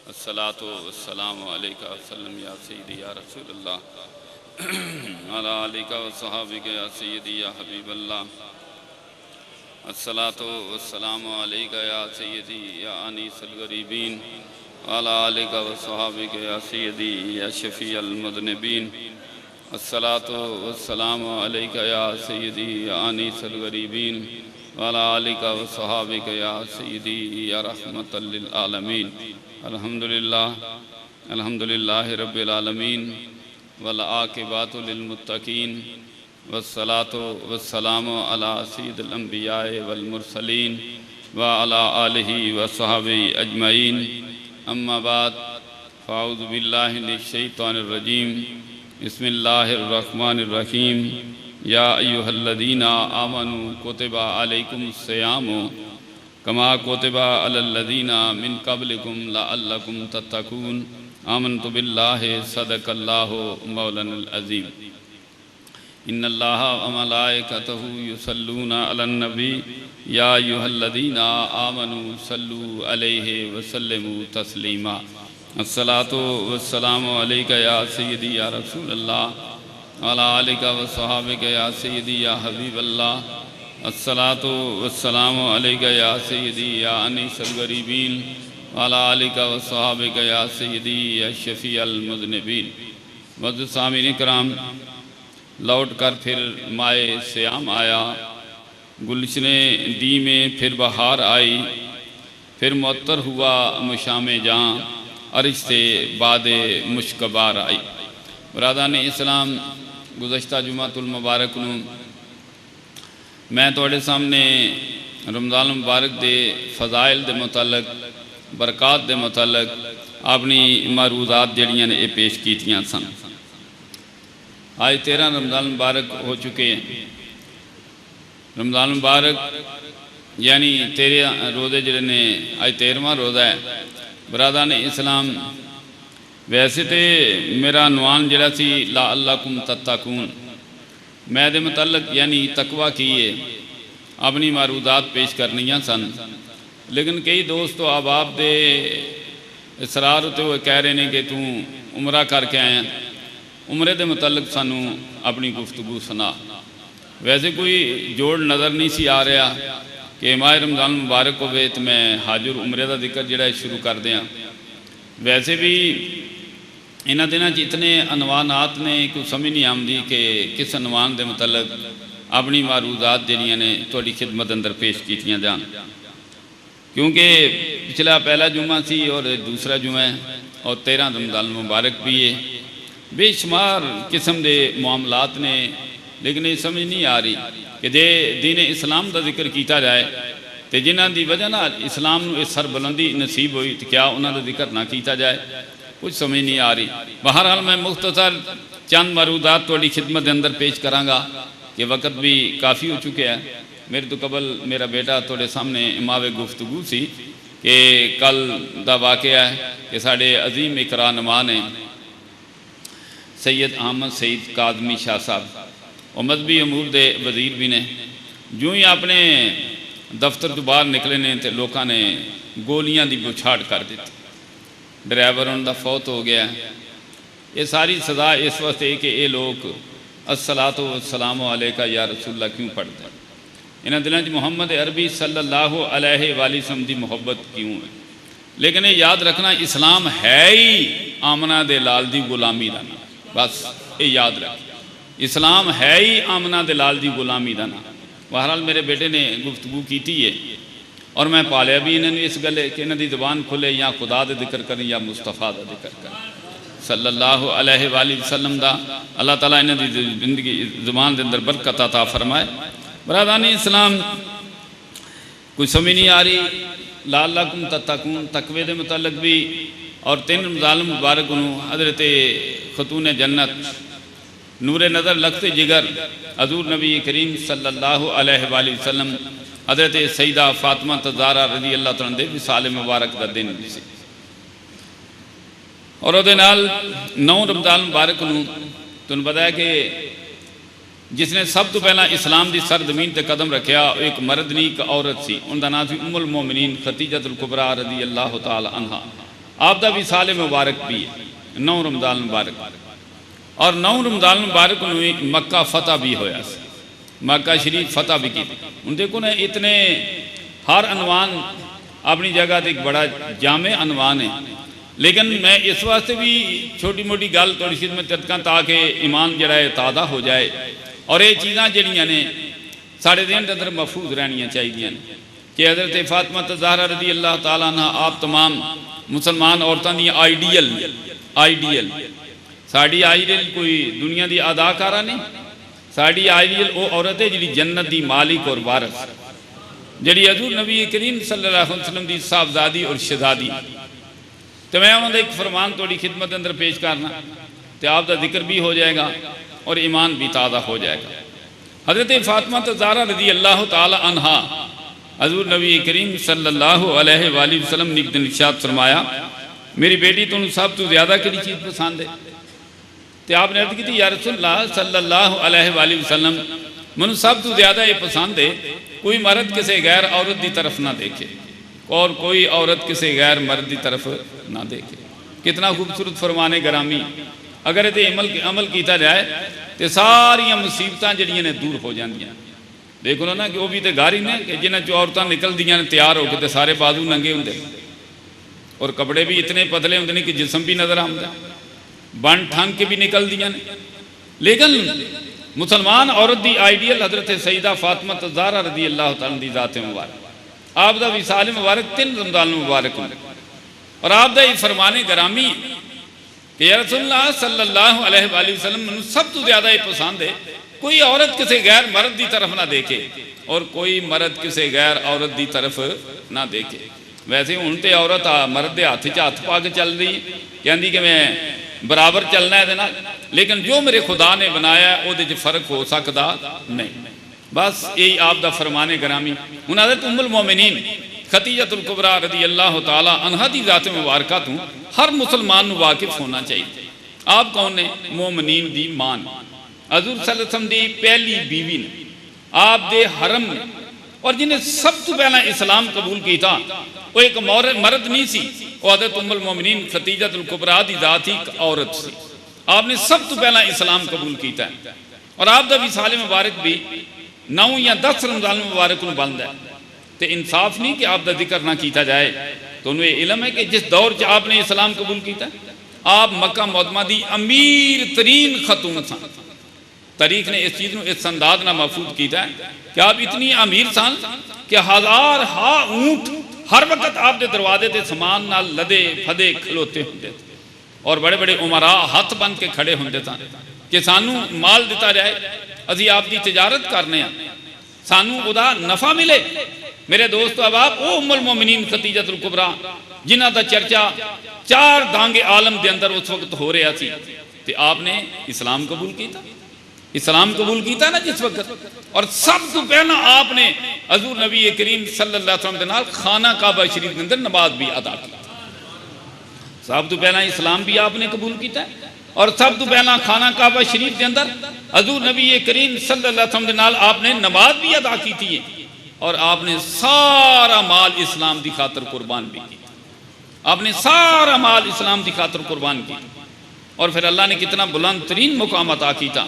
अस्सलातु वस्सलामु अलैका वसल्लम या सय्यदी या रसूलल्लाह अला आलिका व सहाबिका या सय्यदी या हबीबल्लाह। अस्सलातु वस्सलामु अलैका या सय्यदी या अनीसुल गरीबीन अला आलिका व सहाबिका या सय्यदी या शफीअल मुज़निबीन। अस्सलातु वस्सलामु अलैका या सय्यदी या अनीसुल गरीबीन अला आलिका व सहाबिका या सय्यदी या रहमतल लिल आलमीन। अल्हम्दुलिल्लाह अल्हम्दुलिल्लाहि रब्बिल आलमीन वल आक़िबतु लिल मुत्तक़ीन वस्सलातु वस्सलामु अला सय्यिदिल अंबियाए वल मुरसलीन व अला आलिहि व सहाबिही अजमईन। अम्मा बाद फ़अऊज़ु बिल्लाहि मिनश शैतानिर रजीम। बिस्मिल्लाहिर रहमानिर रहीम। या अय्युहल्लज़ीना आमनू कुतिबा अलैकुमुस सियामु कमा कुतिबा अलल्लज़ीना मिन क़ब्लिकुम लअल्लकुम तत्तक़ून। आमन्तु बिल्लाहि सदक़ल्लाहु मौलानल अज़ीम। इन्नल्लाह व मलाइकतहु युसल्लूना अलन नबी या अय्युहल्लज़ीना आमनू सल्लू अलैहि व सल्लिमू तस्लीमा। अस्सलातु वस्सलामु अलैका या सय्यदी या रसूलल्लाह अला आलिका व सहाबिका या सय्यदी या हबीबल्लाह। अस्सलातु वस्सलामु अलैका या सय्यदी या अनीसुल गरीबीन अला आलिका व सहाबिका या सय्यदी या शफीअल मुज़निबीन। मज़्द सामीन इकराम, लौट कर फिर माए सियाम आया, गुलशने दी में फिर बहार आई, फिर मुअत्तर हुआ मुशामे जाँ, अरिश से बादे मुश्कबार आई। बरादान इस्लाम, गुज़श्ता जुमातुल मुबारक नूं मैं तुहाडे सामने रमज़ान मुबारक दे फ़ज़ाइल दे मुतल्लक, बरक़ात दे मुतल्लक अपनी मारूज़ात जड़ियां ने पेश कीतियां सन। आज 13 रमज़ान मुबारक हो चुके हैं। रमज़ान मुबारक यानी 13 रोज़े जिहड़े ने, आज 13वां रोज़ा है। बरादान इस्लाम, वैसे तो मेरा अनवान जिहड़ा सी लअल्लकुम तत्तक़ून, मैं दे मुतल्लक यानी तकवा की है अपनी मारूदात पेश करनियाँ सन, लेकिन कई दोस्त तो अहबाब दे इसरार उत्ते हुए कह रहे हैं कि तू उमरा करके आया, उमरे दे मुतल्लक सानू अपनी गुफ्तगू सुना। वैसे कोई जोड़ नज़र नहीं सी आ रहा कि माह रमज़ान मुबारक होवे तो मैं हाजुर उमरे का जिक्र जिहड़ा शुरू कर दियाँ। वैसे भी इन्हां दिनां इतने अनवानात ने, कोई समझ नहीं आती कि किस अनवान के मुतल्लक अपनी मारूज़ात जिहड़ियां ने तुहाडी खिदमत अंदर पेश कीतियां जान, क्योंकि पिछला पहला जुमा सी और दूसरा जुमा है और 13 रमज़ान मुबारक भी है। बेशुमार किस्म के मामलात ने, लेकिन ये समझ नहीं आ रही कि जे दीन इस्लाम का जिक्र किया जाए तो जिन्हां की वजह नाल इस्लाम नूं सरबुलंदी नसीब हुई तो क्या उन्हां दा जिक्र ना किया जाए, कुछ समझ नहीं आ रही। बहरहाल मैं मुख्तसर चंद मरूदात थोड़ी खिदमत के अंदर पेश कराँगा कि वक़्त भी काफ़ी हो चुके हैं। मेरे तो कबल मेरा बेटा थोड़े सामने इमावे गुफ्तगू सी कि कल का वाक़या है कि साढ़े अजीम इकरा नमा ने सैयद अहमद सईद कादमी शाह साहब और मजहबी अमूर के वजीर भी ने, जो ही अपने दफ्तर तो बाहर निकले ने तो लोगों ने गोलियां की बुछाड़ कर दी। ड्राइवर उनका फौत हो गया। ये सारी सज़ा इस वास्ते कि ये लोग अस्सलातु वस्सलामु अलैका या रसूलल्लाह क्यों पढ़ते हैं। इन्होंने दिलों में मुहम्मद अरबी सल्लल्लाहु अलैहि वसल्लम की मुहब्बत क्यों है। लेकिन ये याद रखना, इस्लाम है ही आमना दे लाल की गुलामी का नाम, बस ये याद रख, इस्लाम है ही आमना दे लाल की गुलामी का नाम। बहरहाल मेरे बेटे ने गुफ्तगू की है और मैं पालिया भी इन्होंने इस गले कि इन्हों की जबान खुले या खुदा का जिक्र करें या मुस्तफा का जिक्र करें सल्लल्लाहु अलैहि वसल्लम का। अल्लाह ताला इन्हों की जिंदगी जबान के अंदर बरकत अता फरमाए। बरादान इस्लाम, कोई समझ नहीं आ रही लअल्लकुम तत्तक़ून तकवे के मुतल्लक भी। और 3 रमज़ान मुबारक को हज़रत खतून जन्नत नूरे नज़र लख्त जिगर हज़ूर नबी करीम सल्लल्लाहु अलैहि वसल्लम हज़रत सईदा फातिमा ज़हरा रज़ी अल्लाह तआला दे विसाल मुबारक का दिन सी। और उहदे नाल 9 रमज़ान मुबारक नूं तुहानूं पता है कि जिसने सब तो पहला इस्लाम की सरजमीन पर कदम रखा एक मर्द नहीं, एक औरत सी। उनका नाम सी उम्मुल मोमिनीन खतीजतुल कुबरा रज़ी अल्लाह तआला अन्हा। आप दा विसाल मुबारक भी है 9 रमज़ान मुबारक, और 9 रमज़ान मुबारक में मक्का फतह भी होया, मक्का शरीफ फतह भी की। हूँ देखो ना, इतने हर अनवान अपनी जगह तो एक बड़ा जामे अनवान है, लेकिन मैं इस वास्ते भी छोटी मोटी गल थोड़ी खिदमत करता ताकि ईमान जरा है ताज़ा हो जाए, और ये चीज़ां जड़ियाँ ने साढ़े दिन के अंदर महफूज रहनिया चाहिए कि हज़रत फातिमा ज़हरा रज़ी अल्लाह तआला अन्हा आप तमाम मुसलमान औरतों दी आइडियल साड़ी आइडियल कोई दुनिया की अदाकारा नहीं, साड़ी आइडियल वो औरत है जी जन्नत की मालिक और वारस, जी हज़ूर नबी करीम सल्लल्लाहु अलैहि वसल्लम की साहबजादी और शहजादी। तो मैं उन्होंने एक फरमान थोड़ी खिदमत अंदर पेश करना, तो आपका जिक्र भी हो जाएगा और ईमान भी ताज़ा हो जाएगा। हज़रत फातिमा ज़हरा रज़ी अल्लाह तआला अन्हा हज़ूर नबी करीम सल्लल्लाहु अलैहि वसल्लम ने एक दिन इरशाद फरमाया, मेरी बेटी तुम सब तो ज़्यादा किहड़ी चीज़ पसंद है? तो आपने अर्ज़ की या रसूलल्लाह सल्लल्लाहु अलैहि वसल्लम, मैनूं सब तो ज़्यादा ये पसंद है कोई मर्द किसी गैर औरत की तरफ ना देखे और कोई औरत किसी गैर मर्द की तरफ ना देखे। कितना खूबसूरत फरमाने गरामी। अगर ये अमल किया जाए तो सारिया मुसीबतां जड़ियां ने दूर हो जांदियां। देखो ना कि वह भी तो घर ही ने कि जिन्हें चो औरतां निकलदियां ने तैयार होकर, सारे बाजू नंगे होंगे और कपड़े भी इतने पतले होंगे ने कि जिसम भी नजर आता, बन ठंग के भी निकलदियां ने। लेकिन मुसलमान औरत की आइडियल हज़रत सईदा फातिमा ज़हरा रज़ी अल्लाह तआला दी ज़ात मुबारक, आप दा विसाल मुबारक 3 रमज़ान मुबारक और आप दा फरमाने गरामी कि या रसूलल्लाह सल्लल्लाहु अलैहि वसल्लम, मैनूं सब तो ज़्यादा ये पसंद है कोई औरत किसी गैर मर्द की तरफ ना देखे और कोई मर्द किसी गैर औरत की तरफ ना देखे। वैसे हुण तो औरत मर्द के हाथ च हथ पा के चल रही है, कहती कि मैं बराबर चलना है, लेकिन जो मेरे खुदा ने बनाया वो फर्क हो सकता नहीं। बस यही आप दा फरमाने गरामी। हुण हज़रत उम्मुल मोमिनीन खदीजतुल कुबरा रज़ी अल्लाह तआला अन्हा दी ज़ात मुबारक तो हर मुसलमान को वाकिफ होना चाहिए। आप कौन ने? मोमिनीन दी मान, हज़ूर सल्लल्लाहु अलैहि वसल्लम दी पहली बीवी ने, आप दे हरम ने, और जिन्हें सब तो पहला इस्लाम कबूल किया वो एक मर्द नहीं सी, वो हज़रत उम्मुल मोमिनीन खदीजतुल कुबरा दी ज़ात ही एक औरत सी। आपने सब तो पहला इस्लाम कबूल किया है और आप दा विसाल मुबारक भी 9 या 10 रमज़ान मुबारक में बंद है। तो इंसाफ नहीं कि आप दा जिक्र ना किया जाए। तो उन्हें इलम है कि जिस दौर च आपने इस्लाम कबूल किया, आप मक्का मुअज़्ज़मा दी अमीर तरीन खतून सन। तारीख ने इस चीज़ को इस अंदाज ना महफूज किया है कि आप इतनी अमीर सन कि 1000 हा ऊँट हर वक्त आपके दरवाजे से समान नाल लदे फदे खलोते होंगे और बड़े बड़े उमरा हथ बन के खड़े होंगे सन कि सानू माल दिता जाए, असी आपकी तजारत करने, सानू उदा नफा मिले। मेरे दोस्तों, अब आप वो उम्मुल मोमिनीन खदीजतुल कुबरा जिन्हां दा चर्चा 4 दांगे आलम के अंदर उस वक्त हो रहा थी, तो आपने इस्लाम कबूल किया। इस्लाम कबूल किया ना जिस वक्त, और सब तो पहला आपने हज़ूर नबी करीम सल्लल्लाहु अलैहि वसल्लम के नाल खाना काबा शरीफ के अंदर नमाज भी अदा की। सब तो पहला इस्लाम भी आपने कबूल किया और सब तो पहला खाना काबा शरीफ के अंदर हज़ूर नबी करीम सल्लल्लाहु अलैहि वसल्लम के नाल आपने नमाज भी अदा की थी और आपने सारा माल इस्लाम की खातर कुर्बान भी किया। आपने सारा माल इस्लाम की खातर कुर्बान किया और फिर अल्लाह ने कितना बुलंद तरीन मुकाम अता किया।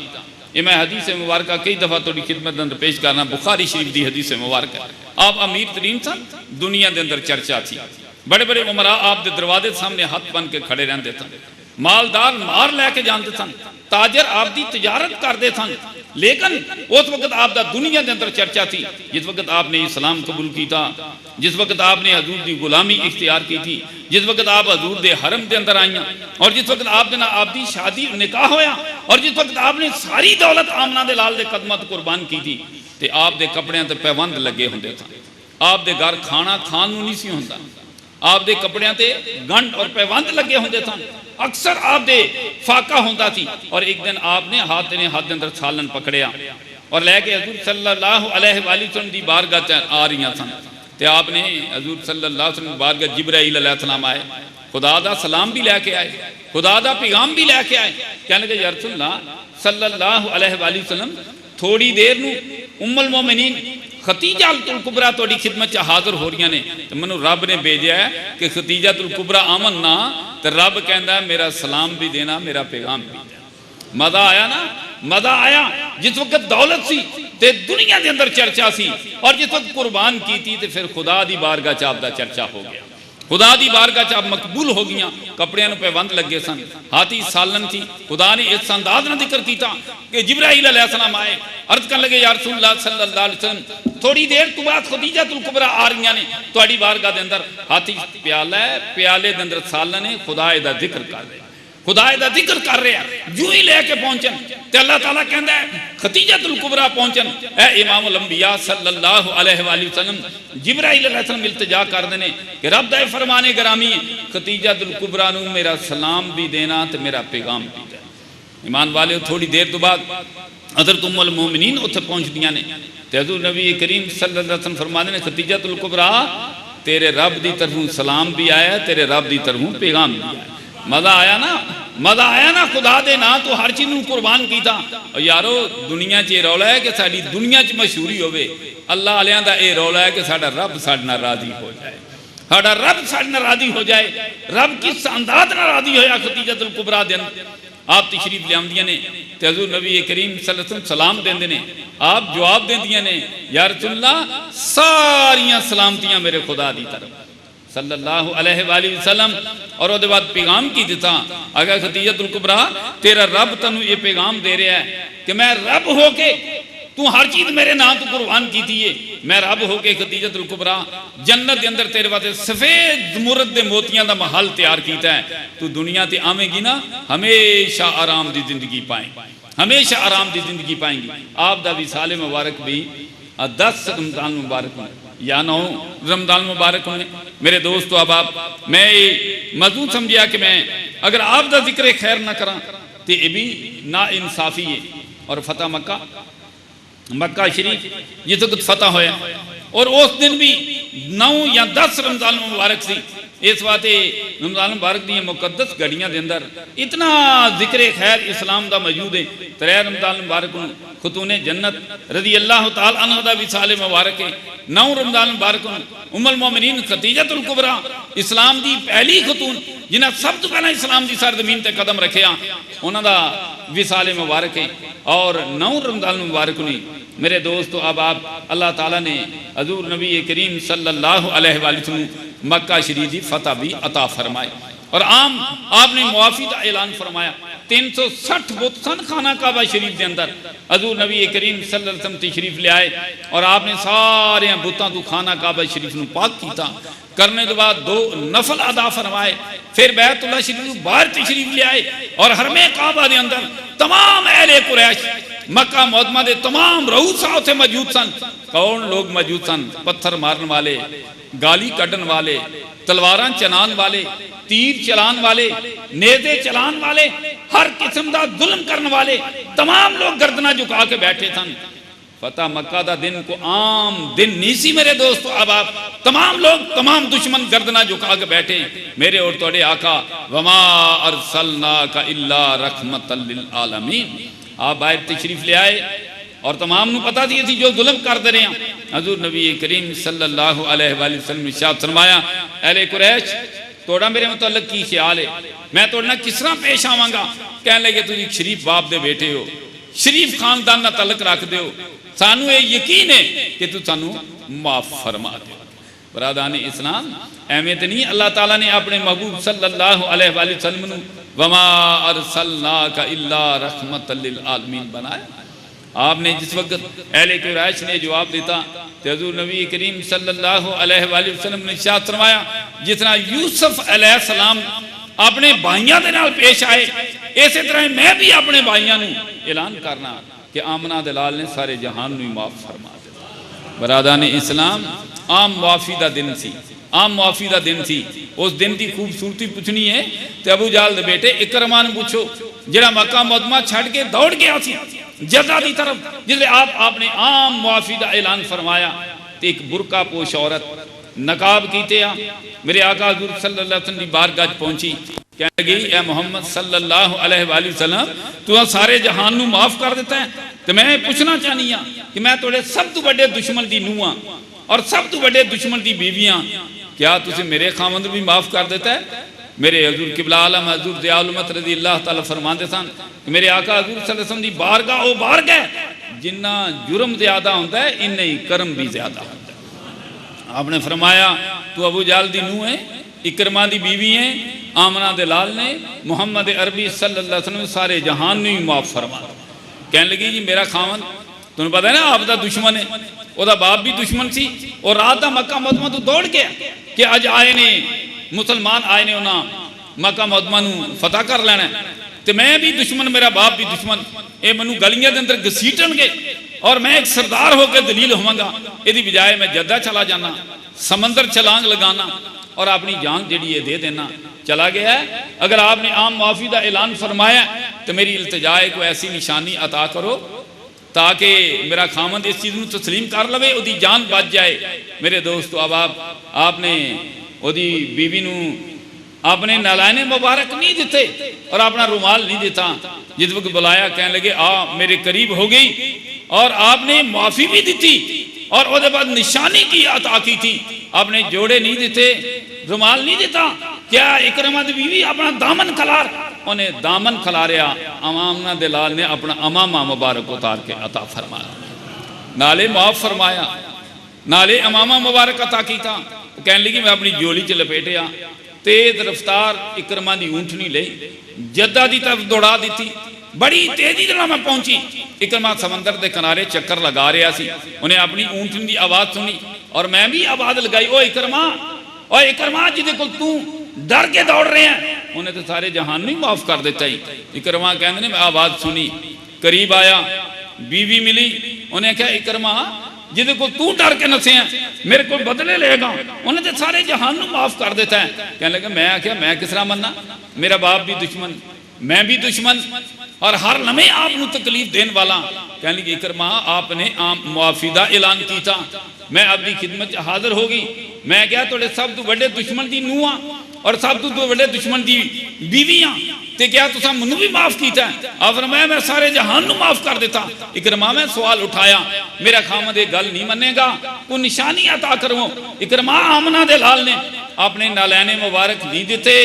ये मैं हदीस मुबारक कई दफ़ा थोड़ी खिदमत अंदर पेश करना, बुखारी शरीफ की हदीस मुबारक। आप अमीर तरीन सन, दुनिया के अंदर चर्चा थी, बड़े बड़े उमरा आप दे दरवाजे सामने हाथ बन के खड़े रहते सन, मालदार मार लैके जानते सन, ताजर आपकी तजारत करते सन। लेकिन उस वक्त आपका दुनिया के अंदर चर्चा थी जिस वक्त आपने इस्लाम कबूल किया, जिस वक्त आपने हजूर की गुलामी इख्तियार की थी, जिस वक्त आप हजूर के हरम के अंदर आईया और जिस वक्त आपके ना आपकी शादी निकाह होया और जिस वक्त आपने सारी दौलत आमना दे लाल दे कदमां ते कुर्बान की थी, तो आपके कपड़ियां ते पैबंद लगे होंगे सन। आपके घर खाना खान नहीं सी होंदा, आपके कपड़ियां ते गंढ और पैबंद लगे होंगे सन। अक्सर आपके फाका होता थी और एक दिन आपने हाथ के अंदर सालन पकड़िया और लैके हजूर सल्लल्लाहु अलैहि वसल्लम की बारगाह आ रही सन। तो आपने हजूर सल्लल्लाहु अलैहि वसल्लम बारगाह जिब्राईल अलैहिस्सलाम आए, खुदा दा सलाम भी लैके आए, खुदा दा पैगाम भी लैके आए। कहने लगे या रसूलल्लाह सल्लल्लाहु अलैहि वसल्लम, थोड़ी देर नूं उम्मुल मोमिनीन खतीजातुल कुबरा तुहाडी खिदमत च हाज़र हो रही ने तो मैनू रब ने भेजा है कि खतीजातुल कुबरा आमन ना तो रब कहता मेरा सलाम भी देना, मेरा पैगाम भी देना। मज़ा आया ना, मज़ा आया। जिस वक्त दौलत सी ते दुनिया के अंदर चर्चा सी, और जिस वक्त कुर्बान की थी तो फिर खुदा दी बारगाह च आपदा चर्चा हो गया, खुदा दी बारगाह च आप मकबूल हो गई। कपड़ियां नूं पैबंद लगे सन, हाथी सालन थी। खुदा ने इस अंदाज ना जिक्र किया कि जिब्राइल अलैहिस्सलाम आए, अर्ज कर लगे या रसूलुल्लाह सल्लल्लाहु अलैहि वसल्लम थोड़ी देर तो बाद खदीजातुल कुबरा आ रही ने तुहाडी बारगाह दे अंदर। हाथी प्याला है, प्याले दे अंदर सालन है, खुदा दा जिक्र कर रहे, खुदा दा जिक्र कर रहे हैं। जो ही लेके पहुंचन ते अल्लाह ताला कहता है खतीजातुल कुबरा पहुंचन, ए इमामुल अंबिया सल्लल्लाहु अलैहि वसल्लम जिब्राइल अलैहिस्सलाम इल्तिजा करदे ने कि रब दा फरमाने गरामी है खतीजातुल कुबरा नूं मेरा सलाम भी देना ते मेरा पैगाम भी देना। ईमान वाले थोड़ी देर तो बाद हज़रत उम्मुल मोमिनीन उत्थे पहुंचदियां ने ते हज़ूर नबी करीम सल्लल्लाहु अलैहि वसल्लम फरमाते ने खतीजातुल कुबरा तेरे रब दी तरफों सलाम भी आया, तेरे रब दी तरफों पैगाम भी आया। मज़ा आया ना, मज़ा आया ना। खुदा दे ना तो हर चीज़ नूं कुर्बान कीता। और यारो दुनिया च रौला है कि साडी दुनिया च मशहूरी होवे, अल्लाह वालियां दा यह रौला है कि साडा रब साडे नाल राजी हो जाए, साडा रब साडे नाल राजी हो जाए। रब किस अंदाज नाल राजी होया खतीजातुल कुबरा दे अंदर आप तशरीफ लियादियां ने ते हज़ूर नबी करीम सल्लल्लाहु अलैहि वसल्लम सलाम देंदे ने, आप जवाब देंदियां ने या रसूलल्लाह सारियां सलामतियां मेरे खुदा दी तरफ सल्लल्लाहु अलैहि वसल्लम। और उसके बाद पैगाम की दिता, अगर खतीजातुल कुबरा तेरा रब तैनूं ये पैगाम दे रहा है कि मैं रब हो के तू हर चीज मेरे नाम तो कुर्बान की थी है, मैं रब हो के खतीजातुल कुबरा जन्नत के अंदर तेरे वास्ते सफेद मुरद दे मोतियां दा महल तैयार किया है। तू दुनिया ते आवेगी ना हमेशा आराम दी जिंदगी पाएगी, हमेशा आराम दी जिंदगी पाएंगी। आप दा विसाले मुबारक भी 10 रमजान मुबारक में या 9 रमजान मुबारक में। मेरे दोस्तों अब आप मैं मजबूत समझिया कि मैं अगर आप दा जिक्र खैर ना करा तो ये भी ना इंसाफी है। और फतेह मक्का शरीफ जिस वक्त फतेह होया और उस दिन भी 9 या 10 रमजान मुबारक सी, इस वास्ते रमजान मुबारक दी मुकद्दस घड़ियां दे अंदर इतना जिक्र खैर इस्लाम दा मौजूद है। 3 रमजान मुबारक नूं खतूने जन्नत रज़ी अल्लाह तआला अन्हा दा विसाले मुबारक है। 9 रमजान मुबारक नूं उम्मुल मोमिनीन खतीजातुल कुबरा इस्लाम दी पहली खतून जिन्हां सब तो पहला इस्लाम दी सरजमीन ते कदम रखिया उन्हां दा विसाले मुबारक है। और 9 रमजान मुबारक नूं मेरे दोस्तों अब आप अल्लाह ताला ने हजूर नबी करीम सल्लल्लाहु अलैहि वसल्लम मक्का शरीफ की फतह भी अता फरमाए। और आम आपने मुआफी का ऐलान फरमाया। 360 बुत सन खाना काबा शरीफ के अंदर हजूर नबी करीम सल्लल्लाहु अलैहि वसल्लम तशरीफ ले आए और आपने सारे बुतों को खाना काबा शरीफ को पाक किया। करने के बाद 2 नफल अदा फरमाए, फिर बैतुल्लाह शरीफ बाहर तशरीफ ले आए और हरमे काबा के अंदर तमाम अहले कुरैश मक्का मुअज़्ज़मा दे तमाम रऊसा उत्थे मौजूद सन। कौन लोग मौजूद सन? पत्थर मारन वाले, गाली कढ़न वाले, तलवारां चलान वाले, तीर चलान वाले, नेज़े चलान वाले, हर किस्म का जुल्म करने वाले तमाम लोग गर्दना झुका के बैठे सन। फतेह मक्का दा दिन को आम दिन नहीं सी मेरे दोस्तों। अब आप तमाम लोग तमाम दुश्मन गर्दना झुका के बैठे। मेरे और तोड़े आका वमा अरसलनाका इल्ला रहमतल लिल आलमीन आप बाहर तशरीफ ले आए और तमाम नूं पता थी जो जुल्म करते रहे हैं। हजूर नबी करीम सल्लल्लाहु अलैहि वसल्लम ने इरशाद फरमाया, अहले कुरैश तोड़ा मेरे मुतल्लिक की ख्याल है, मैं तोड़े नाल किस तरह पेश आवांगा? कहने लगे तुसीं शरीफ बाप दे बेटे हो, शरीफ खानदान नाल तलक रखदे हो, सानू ये यकीन है कि तू सानू माफ फरमा दे। बरादान इस्लाम एवें तो नहीं अल्लाह ताला ने अपने महबूब सल्लल्लाहु अलैहि वसल्लम नूं वमा अरसलनाका इल्ला रहमतल लिल आलमीन बनाया। आपने जिस वक्त अहले कुरैश ने जवाब दिता तो हजूर नबी करीम सल्लल्लाहु अलैहि वसल्लम ने इरशाद फरमाया, जितना यूसुफ अलैहिस्सलाम अपने भाइयों के नाल पेश आए इस तरह मैं भी अपने भाइयों नूं ऐलान करना कि आमना दलाल ने सारे जहान नूं माफ फरमा दिता। बरादान इस्लाम आम मुआफी का दिन सी, आम मुआफी का दिन सी। उस दिन की खूबसूरती पूछनी है तो अबू जाल दे बेटे इकरमा नूं पूछो जिहड़ा मक्का मुअज़्ज़मा छड़ के दौड़ गया सी जद्दा की तरफ। जिसले आपने आम मुआफी का ऐलान फरमाया तो एक बुरका पोश औरत नकाब कीते आ मेरे आका हुज़ूर सल्लल्लाहु अलैहि वसल्लम की बारगाह पहुंची। कह लगी ए मोहम्मद सल्लल्लाहु अलैहि वसल्लम तू सारे जहान नूं माफ कर देता है तो मैं पूछना चाहनी हाँ कि मैं थोड़े सब तो बड़े दुश्मन की नूह हाँ और सब तो बड़े दुश्मन की बीवियां, क्या तुझे मेरे खामंद भी माफ़ कर देता है? मेरे हजूर किबला आलम हजूर दयाल उम्मत रज़ी अल्लाह तआला फरमाते सन कि मेरे आका हजूर सल्लल्लाहु अलैहि वसल्लम की बारगाह वो बारगाह जिन्ना जुर्म ज़्यादा होता है इन्ना ही करम भी ज़्यादा होता है। आपने फरमाया तू अबू जहल दी नूह है, इकरमा दी बीवी है, आमना दे लाल ने मुहम्मद अरबी सल्लल्लाहु अलैहि वसल्लम सारे जहान ने भी माफ़ फरमा। कहने लगी जी मेरा खामन तुम पता है ना आपका दुश्मन है, वह बाप भी दुश्मन सी और रात का मक्का मुकद्दमा तो दौड़ गया कि अज आए ने मुसलमान आए ने उन्हें मक्का मुकद्दमा फतह कर लेना तो मैं भी दुश्मन मेरा बाप भी दुश्मन, ये मैनू गलियां के अंदर घसीटणगे और मैं एक सरदार होकर दलील होवांगा, यदि बजाय मैं जद्दा चला जाना समंदर छलांग लगाना और अपनी जान जी दे देना। चला गया है। अगर आपने आम माफ़ी का ऐलान फरमाया तो मेरी इल्तिजाए को ऐसी निशानी अता करो ताकि मेरा खामद इस चीज़ को तस्लीम कर लवे, उसकी जान बच जाए। मेरे दोस्तों अब आपने ओदी बीवी नू आपने नालायने मुबारक नहीं दिते और अपना रुमाल नहीं दिता। जिस वक्त बुलाया कहने लगे आ मेरे करीब हो गई और आपने माफ़ी भी दी और उसके बाद निशानी की अता की थी, आपने जोड़े नहीं दिते, रुमाल नहीं दिता। क्या इकरमा दी बीवी अपना दामन खलार, उन्हें दामन खलारिया, अमामा दे लाल ने अपना अमामा मुबारक उतार के अता फरमाया, नाले माफ फरमाया, नाले अमामा मुबारक अता किया। कहने लगी मैं अपनी जोली च लपेटिया, तेज रफ्तार इकरमा की ऊँटनी ले जद्दा की तरफ दौड़ा दी, बड़ी तेजी से मैं पहुंची। इकरमा समंदर के किनारे चक्कर लगा रहा सी, उन्हें अपनी ऊँटनी की आवाज़ सुनी और मैं भी आवाज़ लगाई, ओ इकरमा, ओ इकरमा जिदे को तू डर के दौड़ रहे हैं, उन्हें तो सारे जहान नहीं माफ कर देता ही। इकरमा कहते मैं आवाज़ सुनी, करीब आया, बीवी मिली, उन्हें क्या इकरमा जिदे को तू डर के नसे हैं मेरे को बदले लेगा, उन्हें तो सारे जहान को माफ कर देता है। कहने लगे मैं क्या मैं किस तरह मन्ना, मेरा बाप भी दुश्मन मैं भी दुश्मन और हर लम्हे आपको तकलीफ देने वाला। कहने लगी इकरमा आपने आम मुआफी का ऐलान किया, मैं अपनी खिदमत हाजिर होगी। मैं क्या थोड़े सब तो बड़े दुश्मन की नूह और सब तो बड़े दुश्मन की बीवियां ते क्या तुसा मैनू भी माफ किया? आप फरमाया मैं सारे जहान को माफ कर देता। इकरमा मैं सवाल उठाया, मेरा खामद ये गल नहीं मनेगा, को निशानी अता करो। इकरमा आमना दे लाल ने आपने नालैने मुबारक नहीं दिते,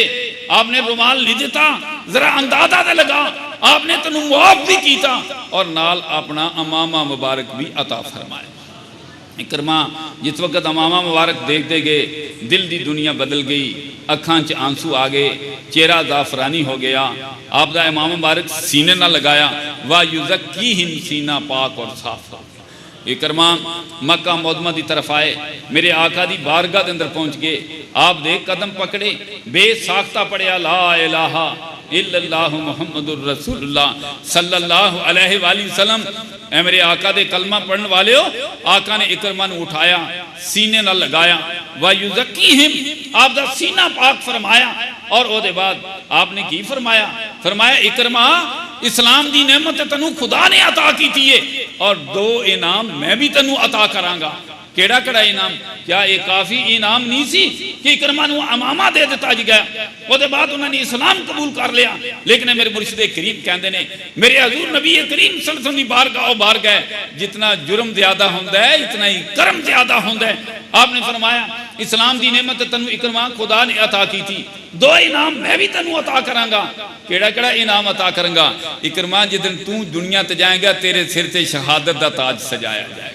आपने रुमाल नहीं दिता, जरा अंदाजा तो लगा, आपने तेन माफ भी किया और नाल अपना अमामा मुबारक भी अता फरमाया। इकरमा जिस वक्त अमामा मुबारक देखते गए दिल की दुनिया बदल गई, अखां च आंसू आ गए, चेहरा जाफरानी हो गया। आपका इमाम मुबारक सीने ना लगाया, वाह युज़क्की हिम सीना पाक और साफ हो। इकरमा मक्का मुकद्दमा की तरफ आए, मेरे आका दी बारगाह के अंदर पहुँच गए, आप दे कदम पकड़े, बेसाख्ता पढ़िया ला इलाहा इल्लल्लाहु मुहम्मदुर रसूलुल्लाह सल्लल्लाहु अलैहि वसल्लम। ऐ मेरे आका दे कलमा पढ़ने वाले हो, आका ने इकरमा ने उठाया, सीने न लगाया, वायुज़क्कीहिम आपका सीना पाक फरमाया और उसके बाद आपने की फरमाया, फरमाया इकरमा इस्लाम की नेमत तेनू खुदा ने अता की थी और दो इनाम मैं भी तेनू अता करांगा। केड़ा केड़ा इनाम? क्या ये काफी इनाम नहीं सी कि इकरमा नू अमामा दे दिता गया, उसके बाद उन्होंने इस्लाम कबूल कर लिया। लेकिन मेरे मुर्शिद करीम कहते हैं मेरे हजूर नबी करीम सल्लल्लाहु अलैहि वसल्लम की बारगाह बारगाह जितना जुर्म ज्यादा होता है इतना ही करम ज्यादा होता है। आपने फरमाया इस्लाम की नेमत तेनू इकरमा खुदा ने अता की थी, दो इनाम मैं भी तेनू अता करांगा। केड़ा केड़ा इनाम अता करांगा? इकरमा जिस तू दुनिया ते जाएगा तेरे सिर से शहादत का ताज सजाया जाएगा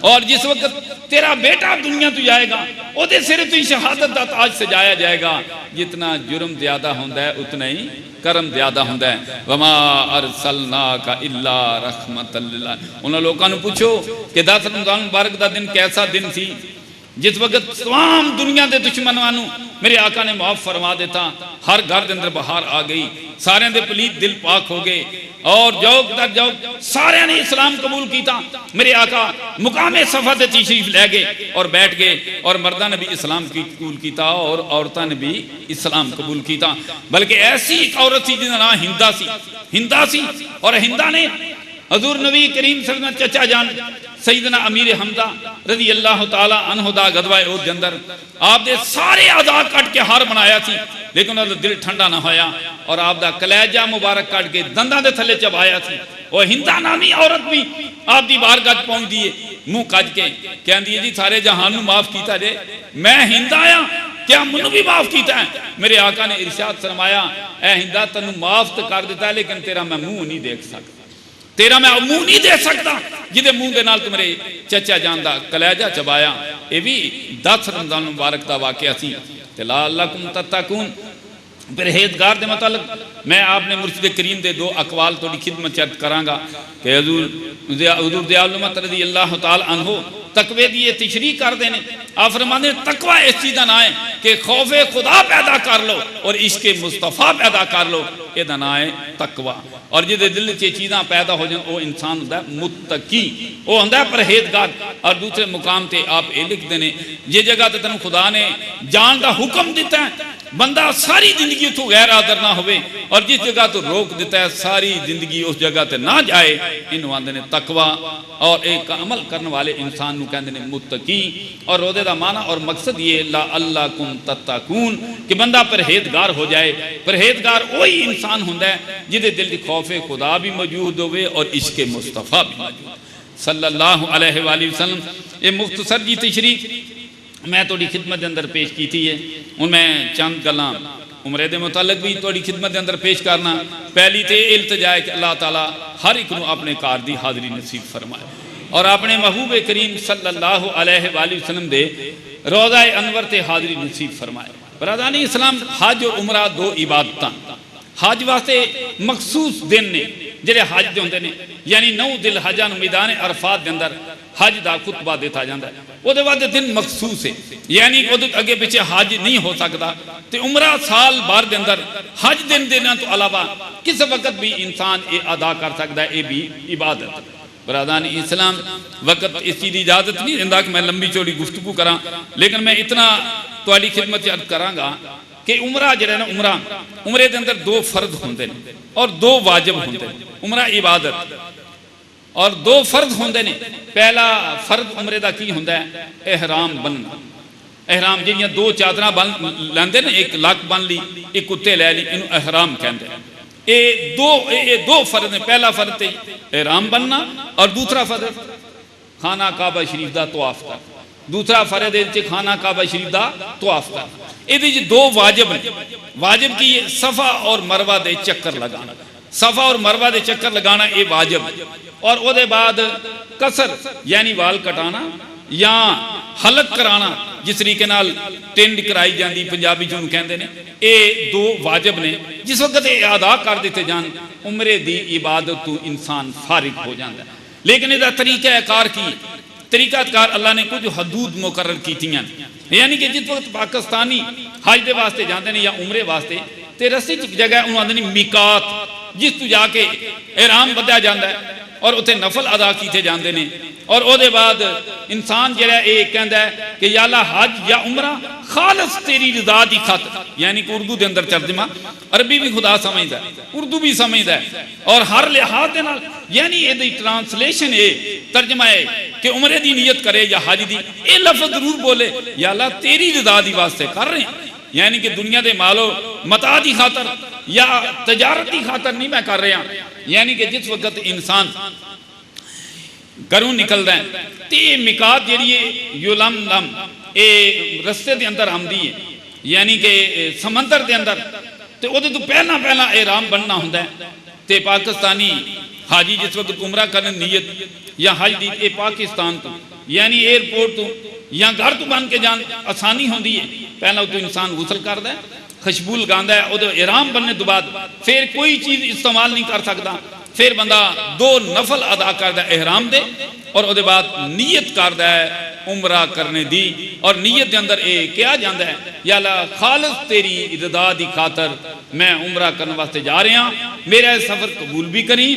और जिस वक्त तेरा बेटा दुनिया तो जाएगा ओदे सिर तो शहादत का ताज सजाया जाएगा। जितना जुर्म ज्यादा होता है उतना ही करम ज्यादा होता है। वमा अरसलनाका इल्ला रहमतल लिल आलमीन। उन लोगों को पूछो कि 10 रमजान मुबारक का दिन कैसा दिन थी जिस वक्त तमाम दुनिया के दुश्मनों मेरे आका ने माफ फरमा देता, हर घर के अंदर बहार आ गई, सारे दे पलीत दिल पाक हो गए और जौक दर जौक सारे ने इस्लाम कबूल किया। मेरे आका मुकामे सफा ते तशरीफ ले गए और बैठ गए और मर्दा ने भी इस्लाम की कबूल किया और औरतां ने भी इस्लाम कबूल किया। बल्कि ऐसी एक औरत थी जिसका नाम हिंदा सी और हिंदा ने हजूर नबी करीम सल्लल्लाहु अलैहि वसल्लम चचा जान सईदना अमीर हमदा रज़ी अल्लाह तआला अन्हु दा गदवाए उहद के अंदर आपदे सारे आज़ा कट के हार बनाया थी, लेकिन उन्होंने दिल ठंडा ना होया और आपदा कलेजा मुबारक कट के दंदा दे थले चबाया थी और हिंदा नामी औरत भी आपकी बारगाह पहुंचती है, मुंह कज के कहती है जी सारे जहान नूं माफ किया जे, मैं हिंदा आ, क्या मैनू भी माफ किया है? मेरे आका ने इरशाद फरमाया, ऐ हिंदा तेनू माफ तो कर दिता लेकिन तेरा मैं मुंह नहीं देख सकता, तेरा मैं मुंह नहीं देख सकता जिदे मुंह के नाल तू मेरे चचा जान दा कलेजा चबाया। ये भी 10 रमजान मुबारक का वाकया सी। ते लअल्लकुम तत्तकून परहेजगार दे मतलब मैं आपने मुर्शिद करीम दे 2 अकवाल थोड़ी खिदमत चर्च करांगा कि हुजूर दे आलम रज़ी अल्लाह तआला अन्हु तकवे की ये तशरीह करते हैं। आप फरमाते तकवा इस चीज़ का ना है कि खौफे खुदा पैदा कर लो और इश्के मुस्तफ़ा पैदा कर लो, यदा ना है तकवा। और जिदे दिल च चीज़ां पैदा हो जाए वो इंसान होंदा मुत्तकी, वो होंदा परहेजगार। और दूसरे मुकाम पर आप ये लिखते हैं जिस जगह ते तेन खुदा ने जान का हुक्म दिता है बंदा सारी जिंदगी उतो गैर आदर ना हो, और जिस जगह तो रोक दिता है सारी जिंदगी उस जगह ते ना जाए, इन्हों आंदे ने तकवा। और एक अमल करने वाले इंसान नूं कहंदे ने मुत्तकी। और ओहदे दा माना और मकसद ये लअल्लकुम तत्तकून कि बंदा परहेजगार हो जाए। परहेजगार वही इंसान होंदा है जिहदे दिल च खौफे खुदा भी मौजूद होवे और इश्के मुस्तफ़ा भी मौजूद। सल्लल्लाहु अलैहि वसल्लम ये मुख्तसर जी तशरीह मैं थोड़ी खिदमत के अंदर पेश की थी है। हूँ मैं चंद गल्लां उमरे के मुतालिक भी थोड़ी खिदमत के अंदर पेश करना। पहली तो इल्तजा है कि अल्लाह ताला हर एक नूं अपने घर की हाज़री नसीब फरमाए और अपने महबूब करीम सल्लल्लाहु अलैहि वसल्लम दे रोज़ा अनवर ते हाज़री नसीब फरमाए। बरादरानी इस्लाम हज और उमरा 2 इबादतां। हज वास्ते मखसूस दिन ने जिहड़े हज दे हुंदे ने, यानी 9 दिल हजा नूं मैदान अरफात के अंदर हज का खुतबा दिता जाता है। वो बाद दिन मखसूस है, यानी अगे पिछे हज नहीं हो सकता। तो उमरा साल भर के अंदर हज दिन दिनों तो अलावा किस वक्त भी इंसान ये अदा कर सकता है, ये भी इबादत। बरादरान इस्लाम वक्त इस चीज़ की इजाजत नहीं दिंदा कि मैं लंबी चौड़ी गुफ्तगू करा, लेकिन मैं इतना तुहाडी खिदमत अर्ज करांगा कि उमरा जिहड़ा ना उमरे के अंदर 2 फर्ज होंदे ने और 2 वाजिब होंदे ने। उमरा इबादत और 2 फर्ज होंदे ने। पहला फर्ज उमरे का की होंदा है एहराम बनना। एहराम जिहड़ियां 2 चादरां बन लैंदे ने, एक लक बन ली एक उत्ते लै ली, इनू एहराम कहंदे हैं। ये दो फर्ज ने। पहला फर्ज ते एहराम बनना और दूसरा फर्ज खाना काबा शरीफ का तवाफ कर। दूसरा फर्ज है खाना काबा शरीफ का तवाफ कर। ये 2 वाजिब ने। वाजिब की सफ़ा और मरवा दे चक्कर लगाना। सफ़ा और मरवा दे चक्कर लगाना ये वाजिब। और उसके बाद कसर यानी वाल कटाना या हलक कराना, जिस तरीके नाल टिंड कराई जाती पंजाबी जो कहते हैं, ये 2 वाजिब ने। जिस वक्त ये अदा कर दिते जान उमरे दी इबादत तो इंसान फारिग हो जाता है। लेकिन इसका तरीक़ाकार की तरीक़ाकार अल्लाह ने कुछ हदूद मुकर्रर कीतियां, यानी कि जिस वक्त पाकिस्तानी हज के वास्ते जाते हैं या उमरे वास्ते तो रस्ते च जगह उन्होंने आंदे मीकात, जिस तू जाके एहराम बदया जाता है और उत्थे नफल अदा किए जाते हैं। और उसके बाद इंसान जो है कहता है कि या अल्लाह हज या उमरा खालस तेरी रज़ा दी खातिर, यानी कि उर्दू के अंदर तर्जमा अरबी भी खुदा समझदा है, उर्दू भी समझदा है और हर लिहाज दे नाल, यानी ये ट्रांसलेशन है तर्जमा है कि उमरे की नीयत करे या हज की, ये लफ्ज़ जरूर बोले या अल्लाह तेरी रज़ा दी वास्ते कर रहे हैं, यानी कि दुनिया के मालो मता की खातर या तजारत की खातर नहीं मैं कर रहा। यानी कि जिस वक्त इंसान घरों निकलता है तो ये मिकात जी युलम लम ये रस्ते के अंदर आती है, यानी कि समंदर के अंदर, तो वो तो पहला एहराम बनना होंदा है। तो पाकिस्तानी हाजी जिस वक्त उमरा करने नीयत या हज दी ये पाकिस्तान तो यानी एयरपोर्ट तो या घर तो बन के जान आसानी होती है। पहला तो इंसान गुसल करता है, खुशबू लगाता है, वो एहराम बनने तो बाद फिर कोई चीज़ इस्तेमाल नहीं कर सकता। फिर बंदा 2 नफल अदा करता है एहराम दे और उसके बाद नीयत करता है उमरा करने दी। और नीयत के अंदर ये कहा जाता है या अल्लाह खालिस तेरी रज़ा दी खातर मैं उमरा करने वास्ते जा रहा, मेरा सफ़र कबूल भी करी,